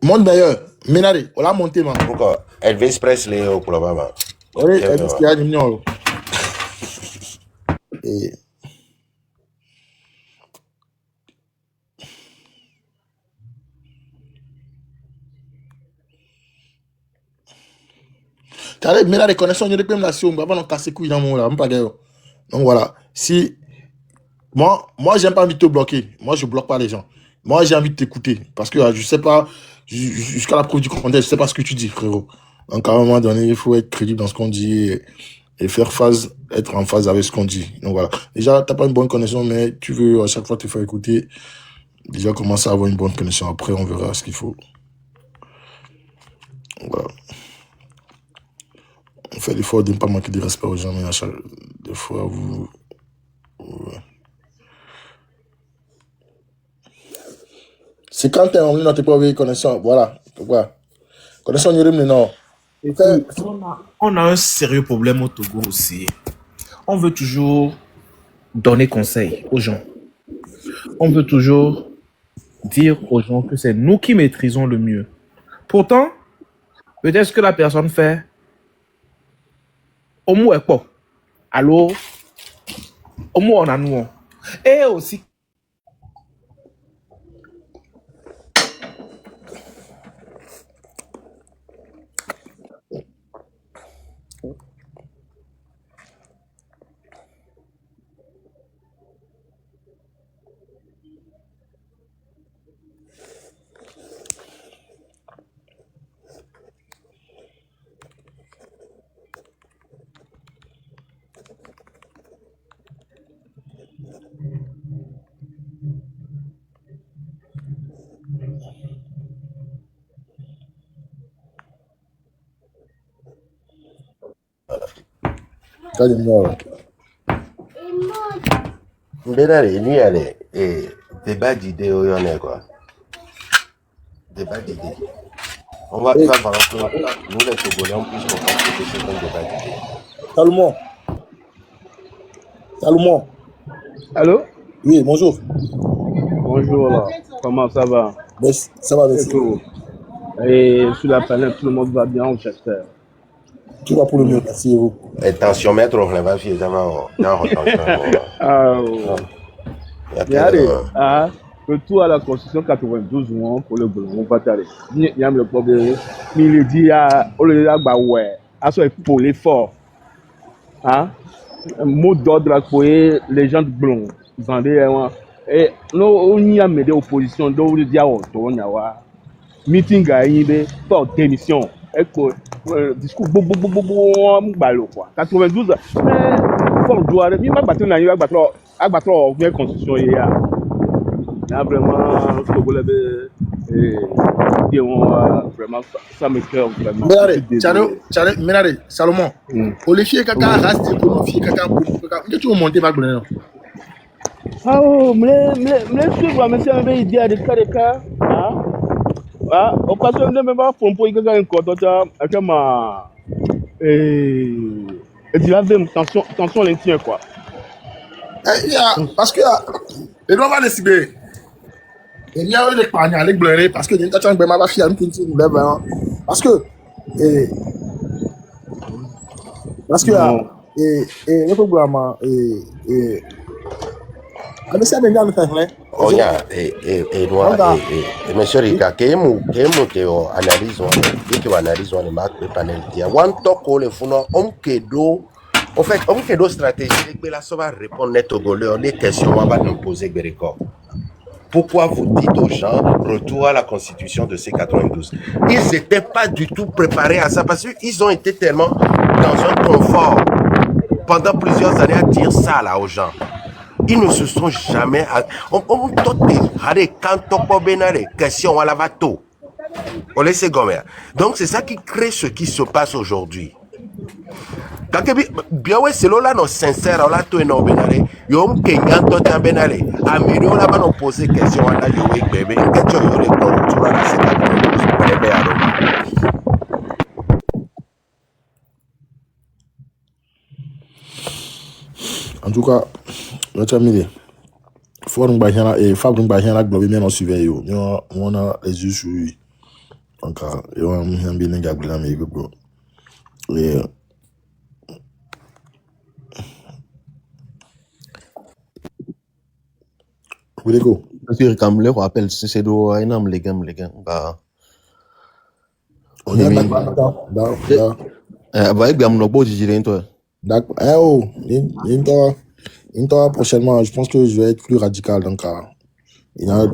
monde d'ailleurs, Ménaré, on l'a monté, man.
Pourquoi? Elvis Presley au problème.
Oui, Elvis qui a une million. Et... Mais la reconnaissance, il y a des nations, on va casser couilles dans mon là, donc voilà. Si moi j'aime pas envie de te bloquer. Moi, je bloque pas les gens. Moi, j'ai envie de t'écouter parce que je sais pas jusqu'à la preuve du contraire, je sais pas ce que tu dis, frérot. Donc à un moment donné, il faut être crédible dans ce qu'on dit et être en phase avec ce qu'on dit. Donc voilà. Déjà, t'as pas une bonne connexion, mais tu veux à chaque fois te faire écouter. Déjà, commencer à avoir une bonne connexion. Après, on verra ce qu'il faut. Voilà. On fait l'effort de ne pas manquer de respect aux gens, mais à chaque fois, vous... C'est quand tu es en ligne, tu n'as pas envie de connaissance. Voilà. Pourquoi? Connaissance, non.
On a un sérieux problème au Togo aussi. On veut toujours donner conseil aux gens. On veut toujours dire aux gens que c'est nous qui maîtrisons le mieux. Pourtant, peut-être ce que la personne fait, au moins, quoi. Alors, au moins, on a nous. Et aussi,
Benare, il y a des débats d'idées, il y en a quoi. Débat d'idées. On va faire voir que nous, les Togolais, on puisse comprendre que c'est un débat d'idées.
Salomon. Salomon.
Allô?
Oui, bonjour.
Bonjour, là. Comment ça va?
Ça va, merci.
Et sur la planète, tout le monde va bien, j'espère.
Tout va pour le mieux, merci vous.
Et tensiomètre, on va faire ça.
Regardez, retour à la Constitution 92, pour le boulot, on va t'aller. Il y a le problème. Mais il dit, on le dit, bah ouais, pour l'effort. Un mot d'ordre là pour les gens de blanc. Et nous, on y a mis des oppositions, donc on dit, on y a meeting à y par démission. Et que discours balo quoi. 92, fort doit, il va battre la constitution il y a vraiment vraiment ça me cœur vraiment.
Menare, Salomon. Olivier Kaka reste pour Olivier Kaka que tu monter va gagner.
Ah oh, me suivre monsieur avait idée de cas. Ah, au passage de même pas pour y gagner encore avec ma et tu as même tension l'intien quoi.
Parce que les doigts va décider. Il y a eu des pagnes avec bluré parce que tu as ma fille parce que le programme mais ça vient de faire
Oya, monsieur Rika, que analyse on panel dia. One talk le funo on kedo. En fait, on kedo stratégie que la ça va répondre net au goleur les questions on va nous poser Bereko. Pourquoi vous dites aux gens retour à la constitution de C92? Ils n'étaient pas du tout préparés à ça parce qu'ils ont été tellement dans un confort pendant plusieurs années à dire ça là aux gens. Ils ne se sont jamais... Donc c'est ça qui crée ce qui se passe aujourd'hui. Bien ouais, c'est là non sincère là tout est non benare. Yo Kenyan to ta benare. Américain là va nous poser question là yo bébé. Qu'est-ce que tu répondre tu vas c'est
en tout cas, notre ami, faut nous bailler et Fab nous bailler là globe bien on surveille yo. On a les yeux sur lui. Donc yo on bien les gars là mais go. Et vous l'éco.
Parce que comme le rappelle c'est do énorme les gars bah
on est d'accord.
Avec bien mon beau dire toi.
D'accord. Prochainement, je pense que je vais être plus radical. Donc, il y a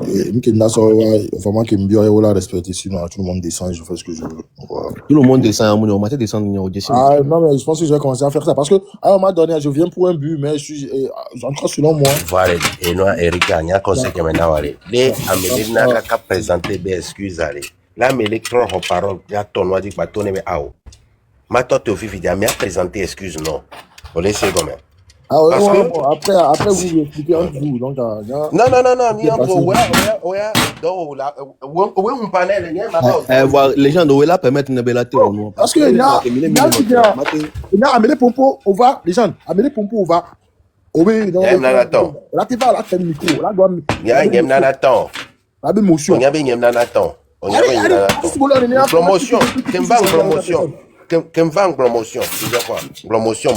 vraiment qui me bien là respecter sinon tout le monde descend et je fais ce que je veux. Voilà.
Tout le monde descend, on va descendre au dessin.
Ah non, mais je pense que je vais commencer à faire ça parce que à un moment donné, je viens pour un but, mais j'en crois selon moi.
Voilà, et nous, Erika, il y a un conseil que maintenant, les Amélie n'a qu'à présenter des excuses. Là, mais l'électron en parole, il y a ton noix dit, bah, ton aimé, ah, oh. Maintenant, tu as présenté excuse, non. On laisse comme même.
Ah ouais, après vous expliquez entre vous. Donc,
non, ni entre on panel,
les gens de là permettent une belle théorie, non?
Parce que il y a Amélie Pompo, on va, les gens, Amélie Pompo, on va. Oui, donc, là, tu vas, là, tu as le micro, là,
il y a un Nanaton.
La émotion.
Il y a un Nanaton. Promotion, tu me promotion. Qu'un vend promotion, tu vois quoi? Promotion.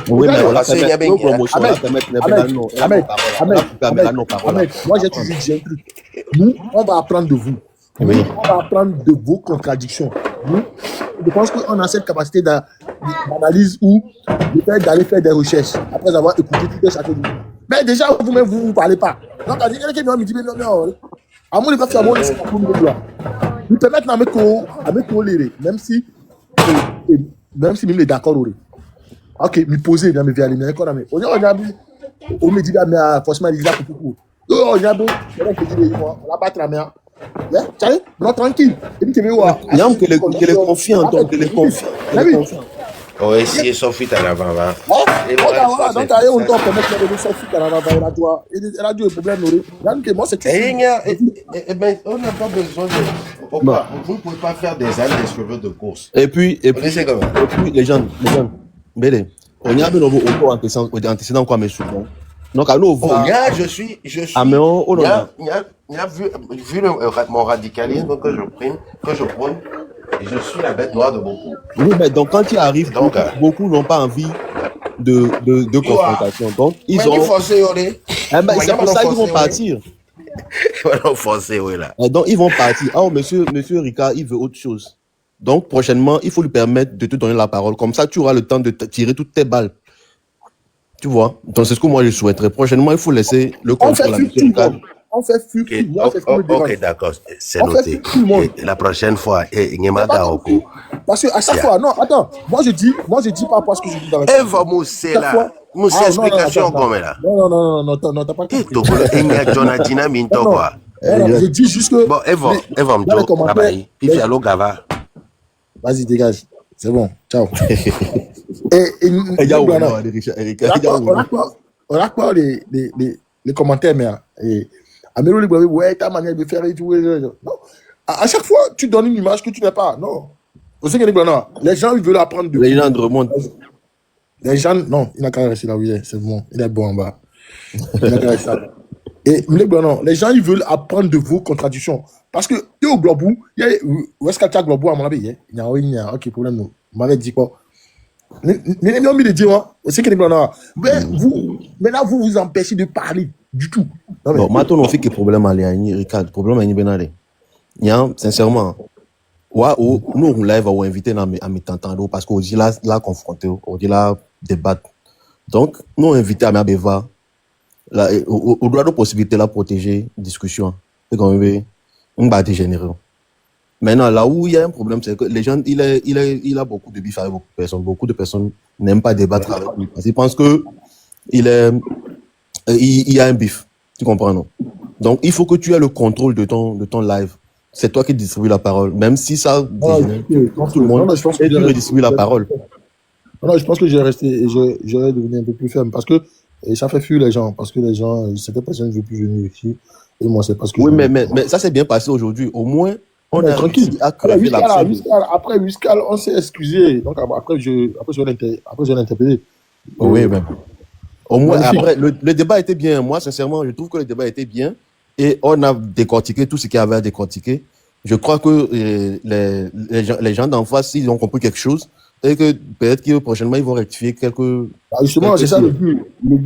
Oui, mais
parce qu'il y a bien
promotion.
Ahmed, moi j'ai toujours dit un truc. Nous, on va apprendre de vous. On va apprendre de vos contradictions. Nous, je pense qu'on a cette capacité d'analyse ou d'aller faire des recherches après avoir écouté tout chacun de vous. Mais déjà, vous-même, vous ne parlez pas. Donc, à dire quelqu'un qui me dit, non. À mon niveau, c'est pas pour nous. Nous permettons à me tolérer, même si même les d'accord. Ok, me poser dans mes vies alimentaires. On me dit, mais forcément, il y a beaucoup. On y a beaucoup. On va battre la main. Non, tranquille. Il
y a que les confiants.
Oui, si ils sont fit à l'avant, va.
Voilà, donc il y a un temps pour mettre les sorties à la elle a dû le problème. Moi, c'est
on n'a pas besoin de. Vous ne pouvez pas faire des ailes des cheveux de course.
Et puis les gens, Bélé, on y a bien encore antécédent quoi, mais souvent. Donc, à nous,
je suis.
Ah, mais on
a vu mon radicalisme que je prône, et je suis la bête noire de beaucoup.
Oui, mais donc, quand il arrive, beaucoup n'ont pas envie de confrontation. Donc, ils ont.
C'est
pour ça qu'ils vont partir. Donc, ils vont partir. Oh, monsieur Ricard, il veut autre chose. Donc, prochainement, il faut lui permettre de te donner la parole. Comme ça, tu auras le temps de tirer toutes tes balles. Tu vois? Donc, c'est ce que moi, je souhaiterais. Prochainement, il faut laisser le contrôle à monsieur Ricard.
On fait fuir.
Ok, d'accord, c'est noté. La prochaine fois,
parce que à chaque fois, non, attends, moi je dis pas parce que je dis dans la
explication comme là.
Non, t'as pas compris. Je dis juste que.
Bon,
vas-y, dégage. C'est bon, ciao. On a quoi les commentaires, mais. Amelo Libre, ouais, ta manière de faire et tout. Non. À chaque fois, tu donnes une image que tu n'as pas. Non. Vous savez que les gens, ils veulent apprendre de.
Les gens remontent.
Les gens, non, il n'a qu'à rester là où il est. C'est bon. Il est bon en bas. Il n'a qu'à rester là. Et les gens, ils veulent apprendre de vos contradictions. Parce que, tu es au Globou, où est-ce qu'il y a Globou à mon avis? Il y a ok, problème. Vous m'avez dit quoi? Mais les mis de dire, c'est que mais là, vous vous empêchez de parler du tout.
Non, maintenant, on fait que problème à Ricard, problème à Benale. Sincèrement, nous, on live à inviter à m'entendre parce qu'on dit là confronter, on dit là débattre. Donc, nous, inviter à Mabeva, au droit de possibilité de protéger discussion. C'est quand même, on va dégénérer. Maintenant, là où il y a un problème, c'est que les gens, il a beaucoup de bif avec beaucoup de personnes. Beaucoup de personnes n'aiment pas débattre avec lui parce qu'ils pensent que il y a un bif. Tu comprends, non? Donc, il faut que tu aies le contrôle de ton live. C'est toi qui distribues la parole. Même si ça dégénère tout le monde, et tu redistribues la parole.
Non, je pense que j'ai resté et j'aurais devenu un peu plus ferme parce que ça fait fuir les gens. Parce que les gens, certaines personnes ne veulent plus venir ici. Et moi, c'est parce que.
Oui, mais ça s'est bien passé aujourd'hui. Au moins, on est tranquille.
Après Whiscal, on s'est excusé. Donc après, je vais l'interpeller.
Oui, mais au moins, après, le débat était bien. Moi, sincèrement, je trouve que le débat était bien. Et on a décortiqué tout ce qu'il y avait à décortiquer. Je crois que les gens d'en face, ils ont compris quelque chose. Et que peut-être que prochainement, ils vont rectifier quelques.
Justement, c'est ça le but.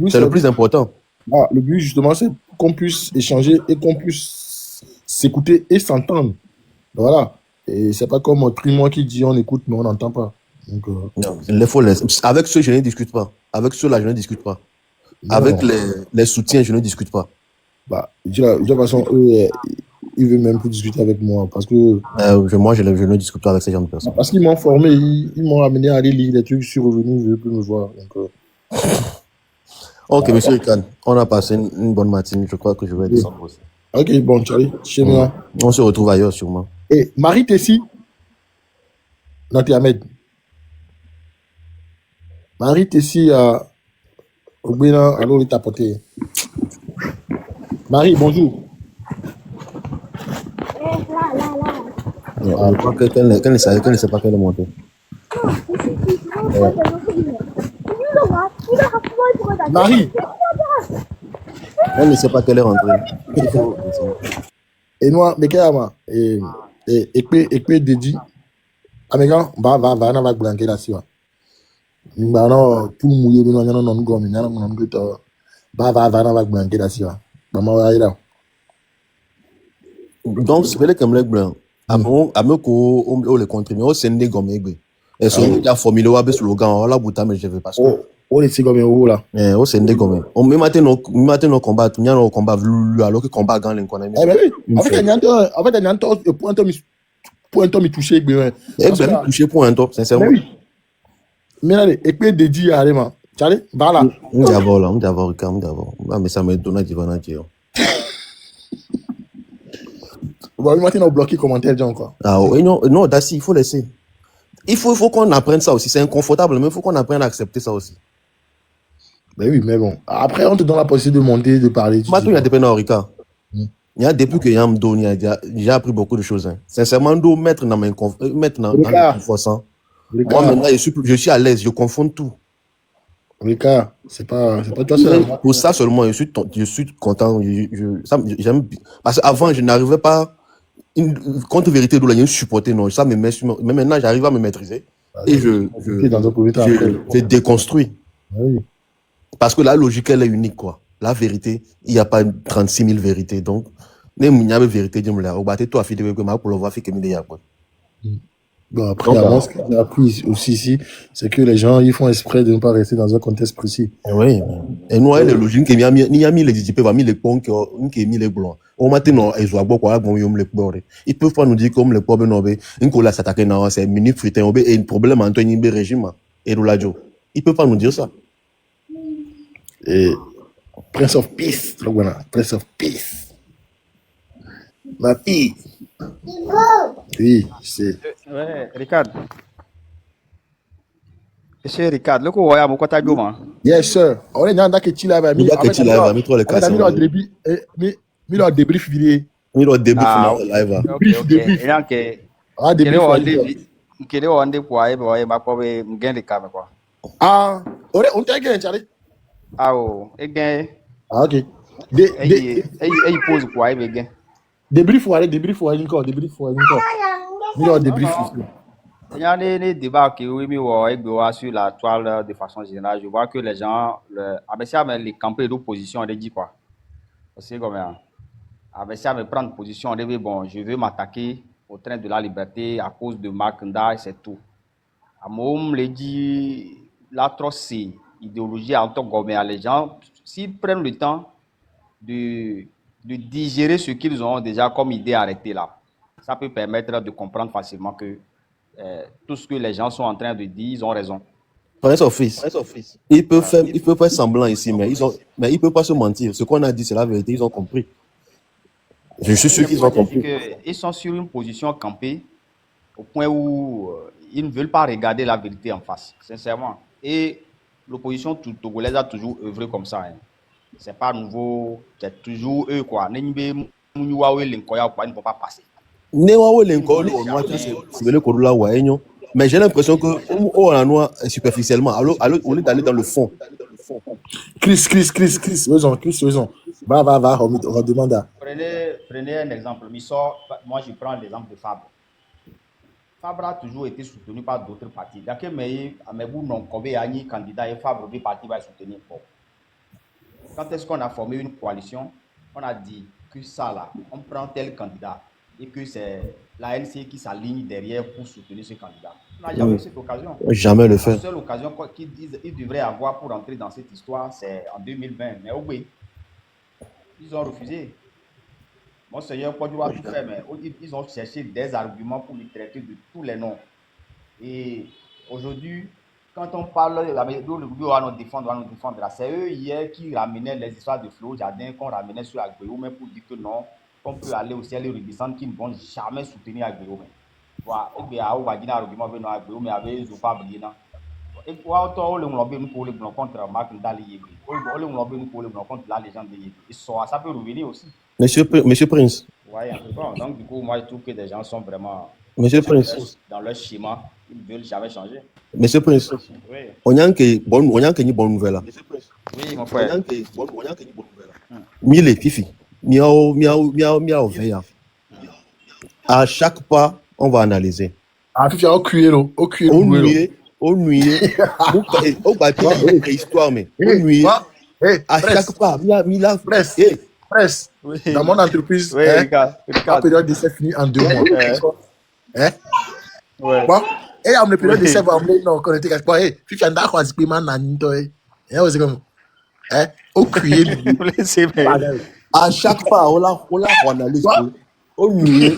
C'est le plus important.
Le but, justement, c'est qu'on puisse échanger et qu'on puisse s'écouter et s'entendre. Voilà. Et c'est pas comme Trimon qui dit on écoute, mais on n'entend pas. Donc,
avec ceux, je ne discute pas. Avec ceux-là, je ne discute pas. Non. Avec les soutiens, je ne discute pas.
De toute façon, eux, ils ne veulent même plus discuter avec moi. Parce que.
Moi, je ne discute pas avec ces gens de personnes.
Parce qu'ils m'ont formé, ils m'ont amené à aller lire des trucs sur Revenu, ils ne veulent plus me voir. Donc,
ok, monsieur Ricard, on a passé une bonne matinée. Je crois que je vais descendre aussi.
Ok, bon, Charlie, chez moi.
On se retrouve ailleurs, sûrement.
Et Marie Tessie, Nati Ahmed. Marie Tessie a oublié alors il t'a porté. Marie, bonjour.
Je crois qu'elle ne sait pas qu'elle est montée.
Marie.
Elle ne sait pas qu'elle est rentrée.
Et moi, mais qu'est-ce et puis dédi. Amégan, va blanquer là-dessus. Non, tout mouillé, non, gomme, non, va blanquer là-dessus.
Donc, c'est vrai comme les blancs. Ameko, on les contribue, on s'est des gommes. Et ce qui a formulé le slogan, la bouta, mais je ne vais pas.
Oh, les gommes, là.
On s'est des gommes. On met maintenant nos combats, tout le monde combat, alors que combat gagne l'économie.
Eh ben oui. En fait, il y a un point de me toucher.
Me toucher pour un top, sincèrement.
Mais allez, et puis dédié à Alema. Charlie, va là.
On d'abord, mais ça me donne du vanadier.
Bon, maintenant, on bloque les commentaires, encore.
Ah oui, non, Dassi, il faut laisser. Il faut qu'on apprenne ça aussi. C'est inconfortable, mais il faut qu'on apprenne à accepter ça aussi.
Ben oui, mais bon. Après, on te donne la possibilité de monter, de parler.
Moi, il y a des peines en Rika. Il y a depuis que Yam Doni j'ai appris beaucoup de choses. Hein. Sincèrement, mettre dans le confort sans. Moi, maintenant, je suis à l'aise, je confonds tout.
Rika, c'est pas toi seul.
Pour ça seulement, je suis content. J'aime, parce qu'avant, je n'arrivais pas. Une contre-vérité d'où je supportais, non. Ça me met, mais maintenant, j'arrive à me maîtriser. Et je déconstruis.
Oui.
Parce que la logique, elle est unique, quoi. La vérité, il n'y a pas 36 000 vérités. Donc, il y a une vérité, je me l'ai toi, pour le voir,
Bon, après, moi, ce que j'ai appris aussi ici, c'est que les gens, ils font exprès de ne pas rester dans un contexte précis.
Oui. Et nous, les logiques, il y a mis les disciples, il y a mis les ponts, il y a mis les blancs. Au matin, non, ils ne peuvent pas nous dire comme les pauvres, une cola s'attaque, c'est minute fritin, et un problème entre un régime et l'ouladio. Ils ne peuvent pas nous dire ça.
Et Prince of Peace, Prince of Peace. Ma fille. Oui, c'est.
Ouais, Ricard. Monsieur Ricard, le coup, ouais, mon côté gourmand.
Yes, sir. On est dans que tu l'as mis. Mais le débrief vidéo.
Mais le débrief live.
Débrief. Ah, débrief. Quel est on dit quoi? Et ma pauvre, m'gain les caméras quoi.
Ah, on t'a gagné, Charlie.
Ah, oh, et gain.
Ah, ok.
Et pose quoi, et gain.
Débrief ou encore. Il
y a des débats qui sur la toile de façon générale. Je vois que les gens, les campagnes d'opposition, on dit quoi? C'est comme ça. Prendre position, on dit bon, je veux m'attaquer au train de la liberté à cause de Makunda et c'est tout. À mon dit l'atroce idéologie en tant que les gens, s'ils prennent le temps de digérer ce qu'ils ont déjà comme idée arrêtée là, ça peut permettre de comprendre facilement que tout ce que les gens sont en train de dire, ils ont raison.
Prince of Peace. Ils peuvent faire semblant ici, mais ils ne peuvent pas se mentir. Ce qu'on a dit, c'est la vérité, ils ont compris. Je suis sûr qu'ils ont compris.
Ils sont sur une position campée au point où ils ne veulent pas regarder la vérité en face, sincèrement. Et l'opposition togolaise a toujours œuvré comme ça. Hein. C'est pas nouveau, c'est toujours eux quoi. Ils ne vont pas passer.
Mais j'ai l'impression que on a superficiellement, au lieu d'aller dans le fond.
Chris, raison. Va, on demande.
Prenez un exemple. Moi, je prends l'exemple de Fabre. Fabre a toujours été soutenu par d'autres partis. D'accord, mais vous non, combien candidat et Fabre des partis va soutenir. Quand est-ce qu'on a formé une coalition, on a dit que ça là, on prend tel candidat et que c'est l'ANC qui s'aligne derrière pour soutenir ce candidat. On n'a jamais eu cette occasion.
Jamais le fait.
La seule occasion qu'ils disent qu'ils devraient avoir pour entrer dans cette histoire, c'est en 2020. Mais oui, ils ont refusé. Monseigneur Kodjo a tout fait, mais ils ont cherché des arguments pour lui traiter de tous les noms. Et aujourd'hui, quand on parle de la méthode, le gouvernement va nous défendre, c'est eux hier qui ramenaient les histoires de Flo Jardin qu'on ramenait sur Agbéo, mais pour dire que non, qu'on peut aller au ciel et redescendre, qui ne vont jamais soutenir Agbéo. Voilà, et bien, on va dire un argument avec Agbéo, mais avec Zopa Briena. Et quoi, on le lobby pour le blanc contre Marc Ndali, on le lobby pour le blanc contre la légende de Yébi. Et ça peut revenir aussi.
Monsieur Prince.
Oui, en tout cas. Donc, du coup, moi, je trouve que les gens sont vraiment.
Monsieur Prince.
Dans leur schéma, ils ne veulent jamais changer.
Monsieur Prince.
Oui.
On y a une bonne nouvelle.
Oui, mon frère.
Mille Fifi. Miao, veilla. À chaque pas, on va analyser.
Ah, Fifi, au cuillero.
Au nuit. Au bâtiment, histoire, mais. Au nuit. À chaque pas,
Presse. Oui. Dans mon entreprise, la période d'essai finit en 2 mois. Bon, et en période d'essai, on me dit non, qu'on était quelque part. Fifi, on a quoi de paiement dans Ninto. C'est comme. Au cuillé.
À chaque pas, on l'a analysé. Au nuit.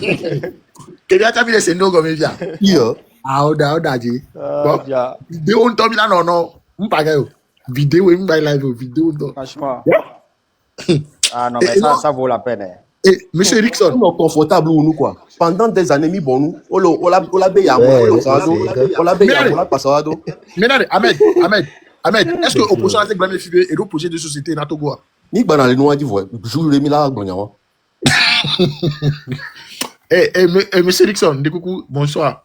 Quelqu'un t'a mis les scénarios comme ça. Ah, on a dit. Bon, vidéo, on tombe là, non. On pas gagné. Vidéo, on va live, vidéo.
Franchement. Ah non, mais ça vaut la peine.
Et monsieur Erickson.
On est confortable ou nous quoi. Pendant des années, mi bon nous. On l'a
Ahmed, est-ce que l'opposition a été blâmée et le projet de société dans Togo?
Ni banal les noirs d'Ivoire. Joue le mila bonyawa.
Monsieur Erickson, de coucou, bonsoir.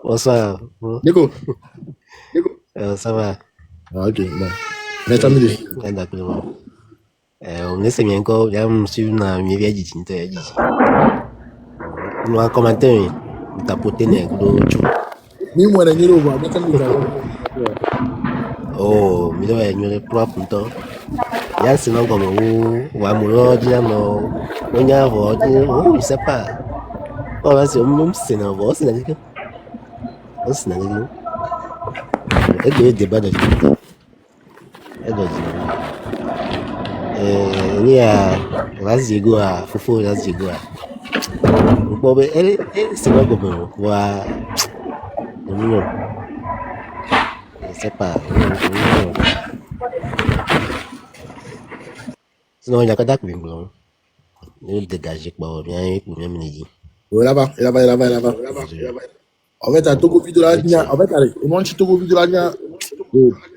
Bonsoir.
Nico.
Ça va.
Ah, ok, bon. D'accord.
On est bien encore, il y a un monsieur qui a mis via dit. Nous avons commenté, nous avons poté les gros. Oh, mais là, il y a 3 points. Il y a sinon comme où, à mon on y a voté, je sais pas. Oh, là, c'est même Sénat, c'est là. Oh, c'est là. Et le débat de l'État. Il y a Razigo à Fofo Razigo. Bon, elle c'est pas comme quoi. Non. Je sais pas. Sinon, il y a qu'à blanc. Il dégage quoi, bien pour bien me dire.
Là-bas. En fait, à Togo vidéo là, en fait, allez, on monte Togo vidéo là,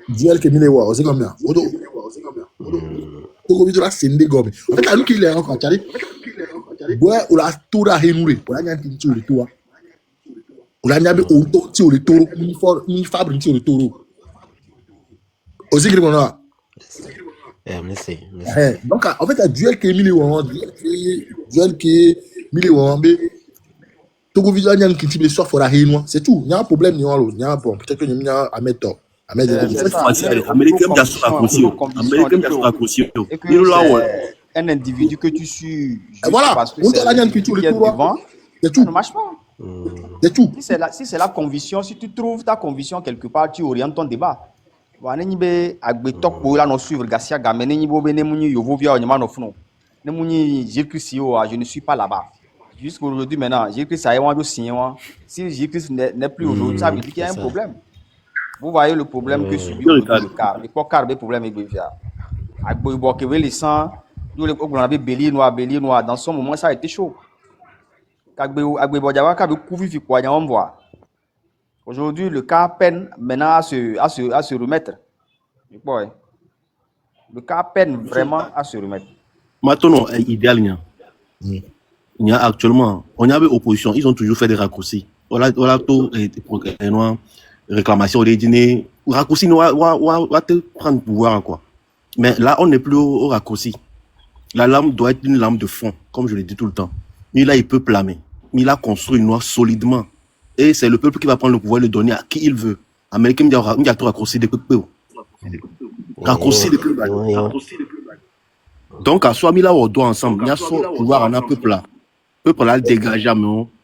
duel que Milewa, c'est comme ça. Togo vidéo là, c'est une dégomme. En fait, à nous qui l'est encore, tu sais, ouais, on a tout à rénover, on a un petit peu de tout. On a un auto sur le taureau, une fabrique sur le taureau. Aussi que l'on a.
Merci.
Donc, en fait, à duel que Milewa, duel que Milewa, Togo vidéo là, il y a un petit peu de soif pour la réunion, c'est tout. Il y a un problème, il y a un bon, peut-être que il y a un méthode.
Américain bien sûr raccourci. Américain bien sûr raccourci.
Un individu que tu suis.
Voilà,
parce que
on
c'est
a un petit peu de
devant,
c'est tout.
ça ne marche pas.
C'est tout.
Si c'est la conviction, si tu trouves ta conviction quelque part, tu orientes ton débat. Voilà, ni be agbetok pour la no suivre Garcia Gamé, ni bo bene muni yovo via onyama no funo. Ne muni Jésus-Christ je ne suis pas là-bas. Jusqu'aujourd'hui maintenant, Jésus-Christ ça y est signé. Si Jésus-Christ n'est plus aujourd'hui, ça veut dire qu'il y a un problème. Vous voyez le problème que subit le car. Mais quoi car le problème est bien. Agbo que les sangs, nous les on avait bélier noir dans ce moment ça a été chaud. Agbo Diawa ka be couvrir fi quoi on voit. Aujourd'hui, le cas peine maintenant à se remettre. Le cas peine vraiment à se remettre.
Maintenant, idéal, il y a actuellement, on y avait opposition, ils ont toujours fait des raccourcis. On a tout réclamation des dîners, raccourcis, on va te prendre pouvoir, quoi. Mais là, on n'est plus au raccourci. La lame doit être une lame de fond, comme je le dis tout le temps. Mais là, il peut plamer. Mais il a construit une loi solidement. Et c'est le peuple qui va prendre le pouvoir et le donner à qui il veut. Américain, il y a tout raccourci des peuples. Raccourci des peuples. Donc, à soi, il a au doigt ensemble. Il y a son pouvoir en un peuple là. Peuple là, dégagé,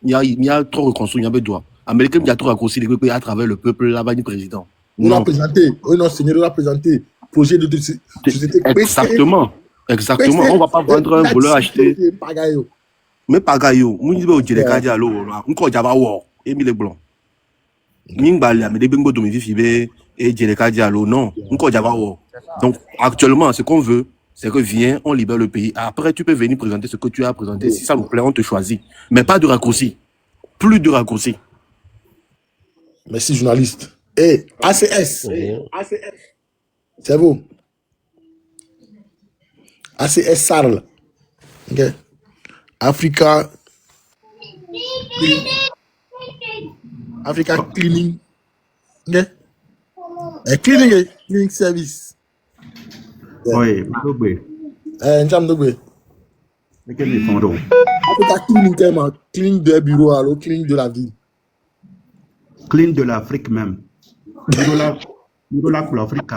il y a trop reconstruit, il y a besoin. Américain, il y a trop raccourci des peuples à travers le peuple là-bas du président.
On l'a présenté. Oui, non, Seigneur, on l'a présenté. Projet de société.
Exactement. Exactement. On ne va pas vendre un voleur acheté. Mais pas gaillot. Nous disons que les cadres à l'eau, encore j'avais war. Et mis les blancs. N'importe mais des bingos de mes filles et les cadres à l'eau, non. Encore j'avais war. Donc, actuellement, ce qu'on veut, c'est que viens, on libère le pays. Après, tu peux venir présenter ce que tu as présenté. Si ça nous plaît, on te choisit. Mais pas de raccourci. Plus de raccourci.
Merci, journaliste. Et ACS. C'est vous. ACS Sarl. Ok. Africa Cleaning. Ok. Cleaning Service.
Oui, Ndogbe.
Njam Ndogbe.
Mais quel est ton
Africa Cleaning tellement. Cleaning de bureau, alors cleaning de la ville.
Clean de l'Afrique même. Voilà pour l'Afrique.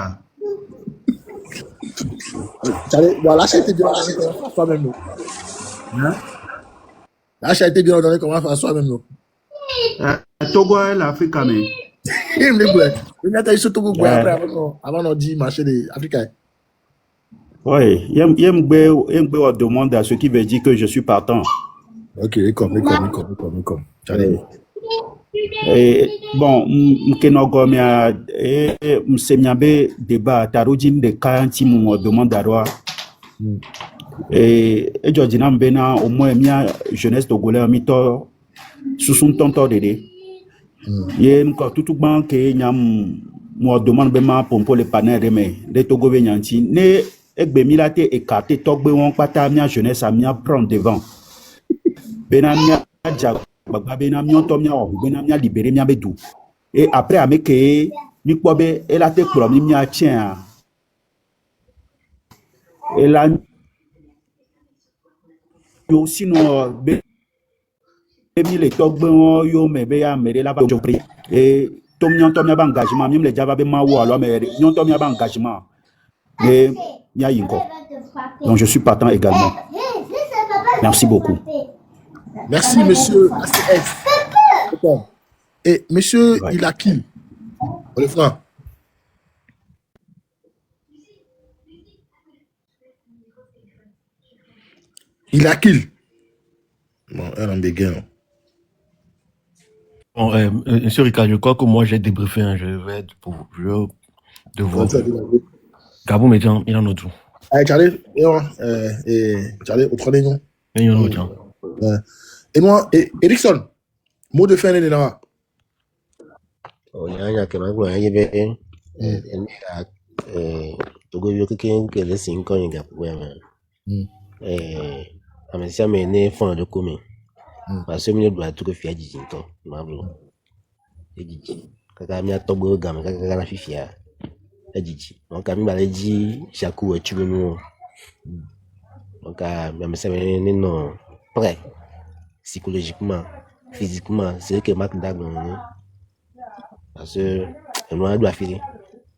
Voilà, ça a été bien ordonné comme on fait soi-même. Là, ça a été bien ordonné comme on fait soi-même.
Togo est l'Afrique, mais.
Il y a sur Togo avant on dit marché des Africains.
Oui, il me demande à ce qui veut dire que je suis partant.
Ok, comme.
Bon, mkenogomia msemyabe débat tarujin de kanti mu demande à roi. Et Georgina Mbena, au moins, mia jeunesse togolais, mi to, sous son tonton dédé. Yé, encore tout ban que nyam, moi demande bema pour les panels de me, les Togo venyanti, ne, ekbe milate écarté, togbe won pata mia jeunesse a mia prendre devant. Bena mia dja, bagba bena mia to mia o, bena mia libéré mia bedou. Et après, à me que, mi kwabe, elle a te problème mia tien. Elle a yo sinon be mi le togbe won yo me be ya mere la ba jo pri et tom ba engagement mi le java be ma wo alors mais nyon tom ba engagement mais ya yinko donc je suis partant également. Merci beaucoup.
Merci monsieur ACS. Et monsieur il a qui le frère il a kill. Bon, elle en dégaine.
Bon, monsieur Ricard, je crois que moi j'ai débriefé, hein, je vais devoir. Gabou Médian, il en a tout.
Allez, Charlie, Charlie, au 3 des noms.
Il en a tout.
Et moi, Erickson, mot de fin, il est là.
Oh, il y a que ma gloire, il y avait Togo Yokin que les 5 ans, il y a pour amesha mene fond de commun parce que mi doit tout faire du temps mablo ejiji kaka mi atobo gam kaka na fifia ejiji donc mi ba leji chaque tu nous donc amesha mene non prêt psychologiquement physiquement c'est que mak ndagbo parce que on doit filer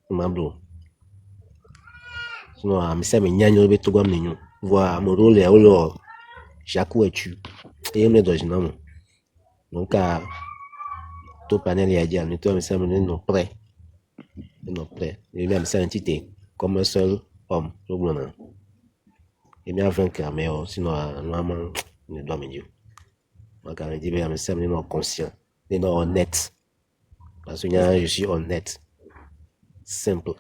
mablo sinon amesha me nyanyo be to gam nenyo voir mon rôle est alors chaque tu et me doit non donc à tout panel il a dit mais toi mais ça me non prêt et même ça entité comme un seul homme le blanc et bien vaincre mais sinon normalement ne doit me dire donc on dit mais ça me non conscient et non honnête parce que je suis honnête simple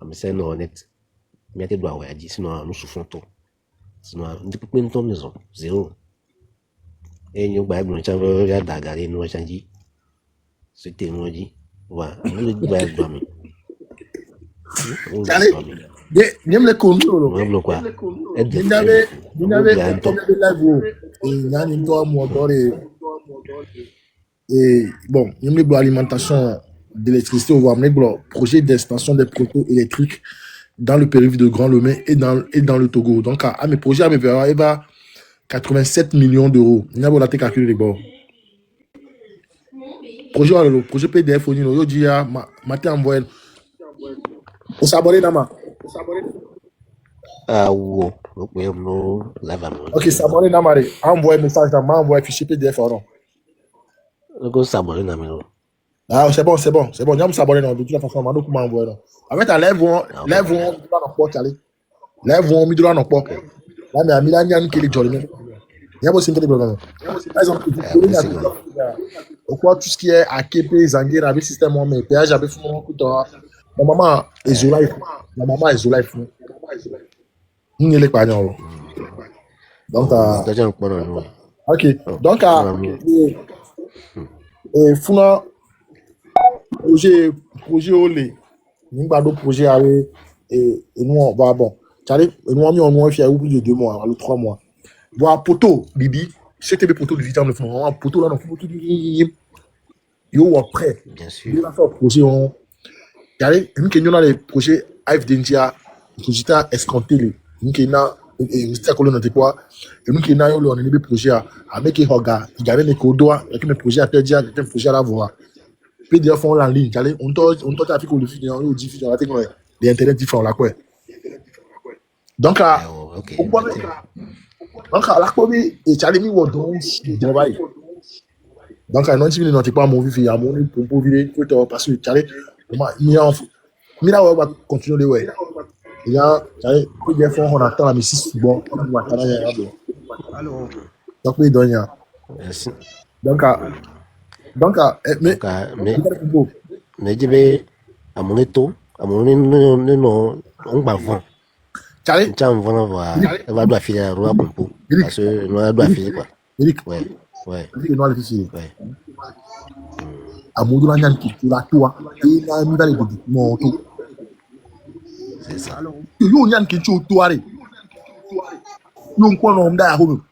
mais c'est non honnête mais tu dois ouais dire sinon nous souffrons tout. Sinon, on ne peut pas maison, zéro. Et nous, bah, nous avons regardé, nous avons dit, c'était moi dit, voilà, nous avons dit,
N'aime les conduits, et bon, il y a l'alimentation d'électricité, on va amener le projet d'extension des protos électriques dans le périph' de Grand Lomé et dans le Togo. Donc, à mes projets, à mes verras, il va 87 millions d'euros. Il y a été calculé les bords. Projet PDF, on dit, matin envoyé. On s'abonne dans ma.
Ah, ouais,
ok, s'abonne dans ma. Envoyez message dans ma, envoyez fichier PDF, non.
Donc, s'abonne dans ma.
Ah, c'est bon. Il y a s'abonner dans de toute façon, on va envoyer. En fait, lève vont dans porte aller. Lève vont mi dans porte. Là mais Amila n'y a qui les jolly. Il y a aussi une problème. Par exemple, au quoi tout ce qui est AKP, Zanguer avec système mais péage avec fond coûte. Ma maman est Zola. Ni les pagnons. Donc OK. Donc et Funa projet olé nous avons projet avec et nous on va bon nous on a fait au bout de 2 mois ou 3 mois voir poteau Bibi c'était des poteaux de vitam le fond un poteau là dans poteau yo après
bien sûr
on a fait un projet on nous a les projets AFDNTA Fujita escompté nous qui na et c'était colonne n'était quoi et nous qui na yo on a des projets avec Hoga il gagne les codois avec mes projets à perdre un projet à la voir PDF en ligne, on t'a fait qu'on le fait on dit on a des internet différents là quoi. Donc là la quoi et Charlie mi wo don travail. Donc non tu ne pas mon vie à mon pour vivre faut parce que Charlie mi là on va continuer les ouais. Il y a Charlie PDF on attend la mission bon on va attendre alors. Donc oui donne.
Merci.
Donc, mais
je vais à mon étau, à mon non, on va voir.
Carré.
Tiens, on va voir. Elle va doit filer à Roi Pompo. Parce que Roi doit filer quoi.
Eric.
Ouais. Ouais.
Eric, non, les filles.
Ouais.
À mon doigt, il qui la toi. Et il a mis dans les documents.
C'est ça.
Yo, il y a un qui est toi. Yo, quoi, non, on a home.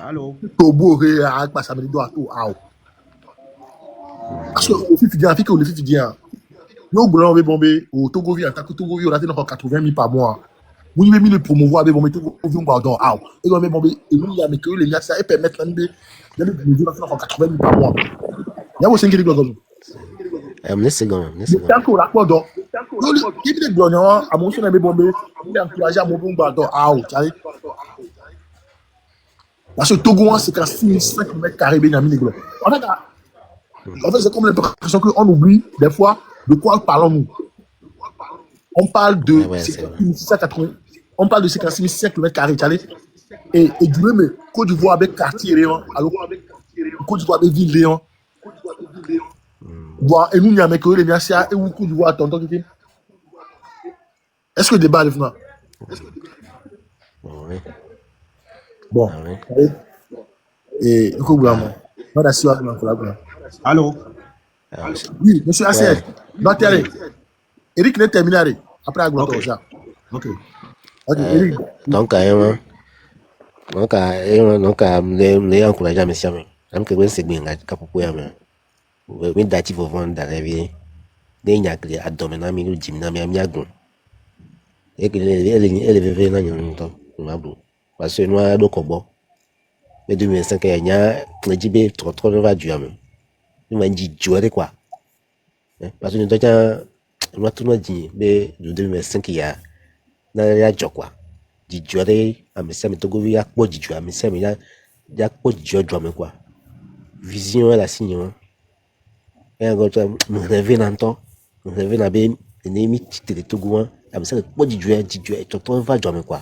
Allô.
Tobo, à pas ça me doit tout. Parce que au fil Afrique, on le fait dire. Nous, on va bomber au Togo, en tant que Togo, on a fait 80 000 par mois. Vous avez mis le promouvoir, on va Togo, on va dans et on va bomber. Et nous, il y a que les gars, ça permettre de 80 000 par mois. Il y a aussi un qui est comme
c'est bon.
Tant qu'on l'a pas dans. Il y a des blancs, à mon son, on va bomber. Il est encouragé à mon bon bordon. Parce que Togo, c'est qu'à 5 mètres carrés, en fait, c'est comme l'impression qu'on oublie des fois de quoi parlons-nous. On parle de 680, on parle de 56 5 km². Et du même Côte d'Ivoire avec quartier Réan, alors Côte d'Ivoire avec ville Réan. Et nous, il y a que les Niasia et où Côte d'Ivoire tonton qui. Est-ce que le débat est venu? Bon. Et du coup,
allô?
Oui, monsieur Assel. Eric n'est terminé après Agloto. Ok. Eric.
Donc, les encourager à me siamer. Même que c'est bien, oui, dati vont d'arriver. Des nyakli abdominaux, mais gymnam, miagon. Et que elle vivait dans un temps. Parce que nous, à Dokobo, mais 2005, il y a un jibé trop de radio. Nous m'avons dit jouer quoi. Parce que nous avons tout dit, mais de 2005, il y a un job quoi. Du jouer, à mes amis, Togo, il y a quoi du jouer, à mes amis, il y a quoi du jouer, quoi. Vision, la signe. Et encore, nous rêvons dans le temps, nous rêvons dans les ennemis de Togo, à mes amis, quoi du jouer, tout le temps, va jouer, quoi.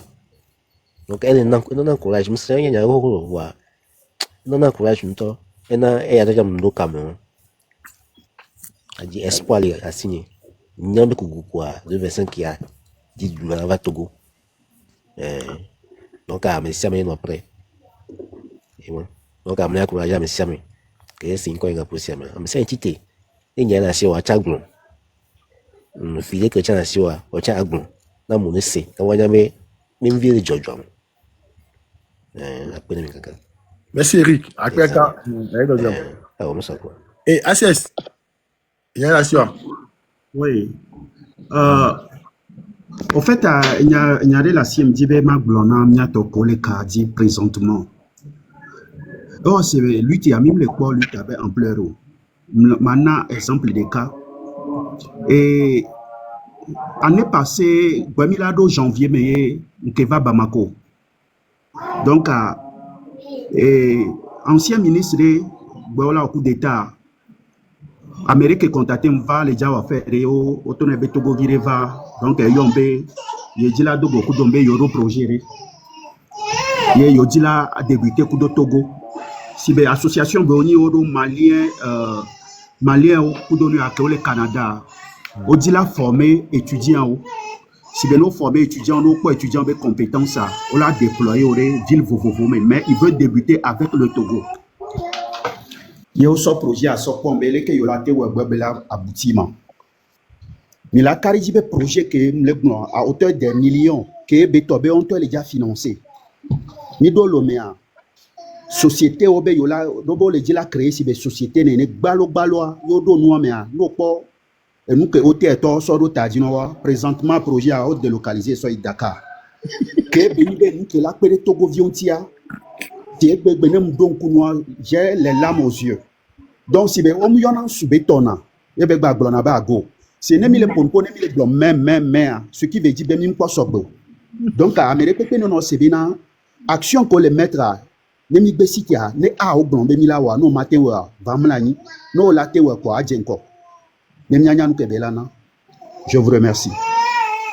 Donc, elle est encourage, je me suis dit, il y a un revoir. Non, encourage, nous, et il y a déjà un Cameroun. A dit espoir à signer. N'y a pas de quoi. 25 qui a dit du va Togo. Donc, à mes amis, nous après. Donc, à mes encourage à mes amis. Que c'est une coin à pousser. Mais c'est un titre. Il y a un assis à Tchaglon. Filet que tu as un assis à Tchaglon. Dans mon essai. Quand on y a même ville de George.
Merci Eric. Et ACS, il y a la sueur.
Oui. Au fait, il y a la CMDB Maglona Miato Kole Kadi présentement. Oh, c'est lui qui a même le quoi, lui qui avait en pleurs. Maintenant, exemple des cas. Et année passée, 2000 janvier, mais Nkeva Bamako. Donc, ancien ministre, voilà, au coup d'État, Amérique contacté va les gens faire au tonne de Togo Vireva, donc yombe, yedila do beaucoup d'ombe yoro projet, yodila a débuté coup de Togo. Si be association beoni oro malien coup de à le Canada, odila formé étudiant. Si bien nous former étudiants, nous quoi étudiants avec compétences, on l'a déployé au ville Vovovo, mais il veut débuter avec le Togo. Il y a aussi un projet à Sopon, mais il y a un aboutissement. Mais la carrière du projet à hauteur des millions, que Betobe ont déjà financé. Ni do l'omea société obe yola dobo le dit la créer si des sociétés ne balo yodo noamea no po. Et nous que hôtel sort présentement projet à haute délocalisé sur Dakar. Que nous que la péré Togo Viontia, j'ai les larmes aux yeux. Donc si ben on y en a sous bétona, et ben blona ba go. C'est nem les pompo nem les blom même ce qui veut dire ben même pas sobo. Donc à Amérique pe non c'est bien action qu'on les mettra nem besitia ne a au blom be milawa no matewa vamlani no la tewa ko ajenko. Je vous remercie.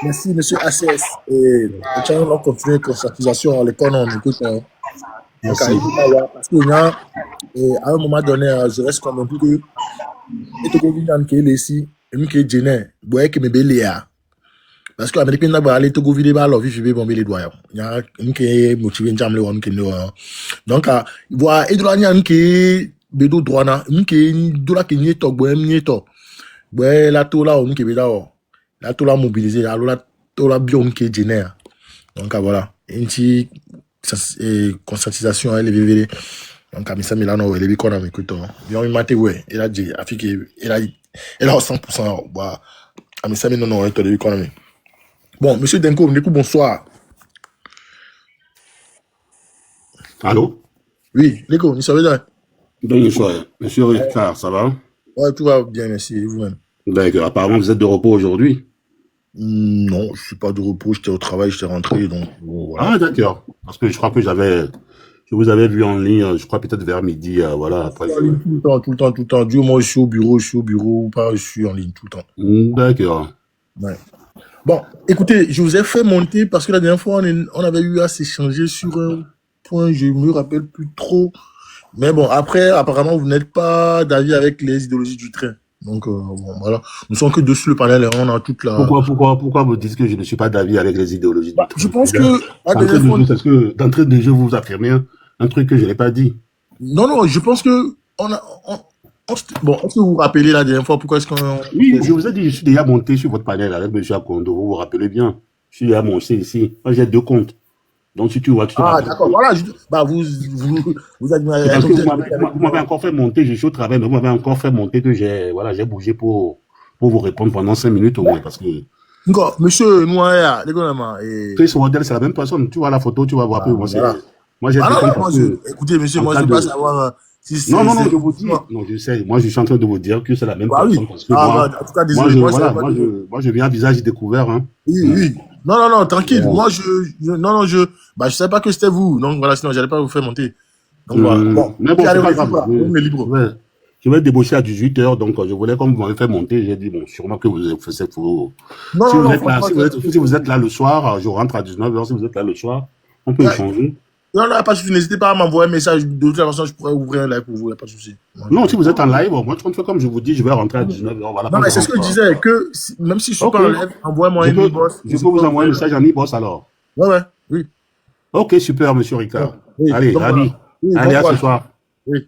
Merci, monsieur ACS. Et on va continuer la conscientisation à l'école, on écoute. Parce qu'il y a, à un moment donné, je reste convaincu que et tout le monde qui est ici, et qui est gêné, vous voyez que mes béliers. Parce que l'Américain n'a pas allé te gouverner par leur vie, je vais bomber les doigts. Il y a un qui est motivé, un qui est donc, voilà, et de là, un qui est bédo droit, un qui est de là qui est to, ouais, la tola, on qui est là, la tola mobilisée, la tola bien qui est génère. Donc, voilà, une petite conscientisation, elle est vivée. Donc, à ça, Milano, elle est bien, on écoute, bien, il m'a dit, ouais, elle a dit, elle a 100%, bah, à ça, non, elle est de l'économie. Bon, monsieur Denko, bonsoir.
Allô?
Oui, Nico, nous savons bien.
Bonsoir. Monsieur Ricard, ça va?
Ouais, tout va bien, merci, et vous-même.
D'accord. Apparemment, vous êtes de repos aujourd'hui?
Non, je suis pas de repos, j'étais au travail, j'étais rentré, donc voilà.
Ah, d'accord. Parce que je crois que je vous avais vu en ligne, je crois peut-être vers midi, voilà. Après,
tout le temps. Dieu, moi, je suis au bureau, ou pas, je suis en ligne tout le temps.
D'accord.
Ouais. Bon, écoutez, je vous ai fait monter parce que la dernière fois, on avait eu à s'échanger sur un point, je me rappelle plus trop. Mais bon, après, apparemment, vous n'êtes pas d'avis avec les idéologies du train. Donc, bon, voilà. Nous sommes que deux sur le panel et on a toute la...
Pourquoi vous dites que je ne suis pas d'avis avec les idéologies du train?
Je pense que...
Est-ce que d'entrée de jeu, vous affirmez un truc que je n'ai pas dit?
Non, je pense que bon, est-ce que vous vous rappelez la dernière fois pourquoi est-ce qu'on...
Oui, je vous ai dit, je suis déjà monté sur votre panel avec M. Akondo, vous vous rappelez bien. Je suis déjà monté ici. Moi, j'ai 2 comptes. Donc, si tu vois, tu te rappelles.
D'accord, voilà. Vous admirez...
Parce que vous m'avez encore fait monter, je suis au travail, mais vous m'avez encore fait monter que j'ai bougé pour vous répondre pendant 5 minutes au moins, parce que...
Monsieur Noya, l'économie...
Chris Waddell, c'est la même personne. Tu vois la photo, tu vas voir peu. Moi, j'ai
écoutez, monsieur, moi, je ne veux pas savoir...
Non, je vous dis. Non, je sais. Moi, je suis en train de vous dire que c'est la même personne. Parce que
en tout cas, désolé.
Moi, je viens à visage découvert. Hein.
Oui. Non, tranquille. Moi, je savais pas que c'était vous. Donc, voilà, sinon, j'allais pas vous faire monter. Donc, voilà. Bon,
mais bon, c'est pas grave.
On est libre.
Je vais débaucher à 18h, donc je voulais, comme vous m'avez fait monter, j'ai dit, bon, sûrement que vous faites pour... Si vous êtes là le soir, je rentre à 19h. Si vous êtes là le soir, on peut échanger.
Non, pas de souci. N'hésitez pas à m'envoyer un message. De toute façon, je pourrais ouvrir un live pour vous. Il n'y a pas de souci.
Non, si vous êtes en live, moi, comme je vous dis, je vais rentrer à 19h. Voilà,
non, mais c'est ce que je disais, que même si je suis pas en live, envoyez-moi un e-boss.
Je peux vous envoyer un message en e-boss alors.
Oui.
Ok, super, monsieur Ricard.
Oui,
allez, ravi. Allez, à ce soir.
Oui.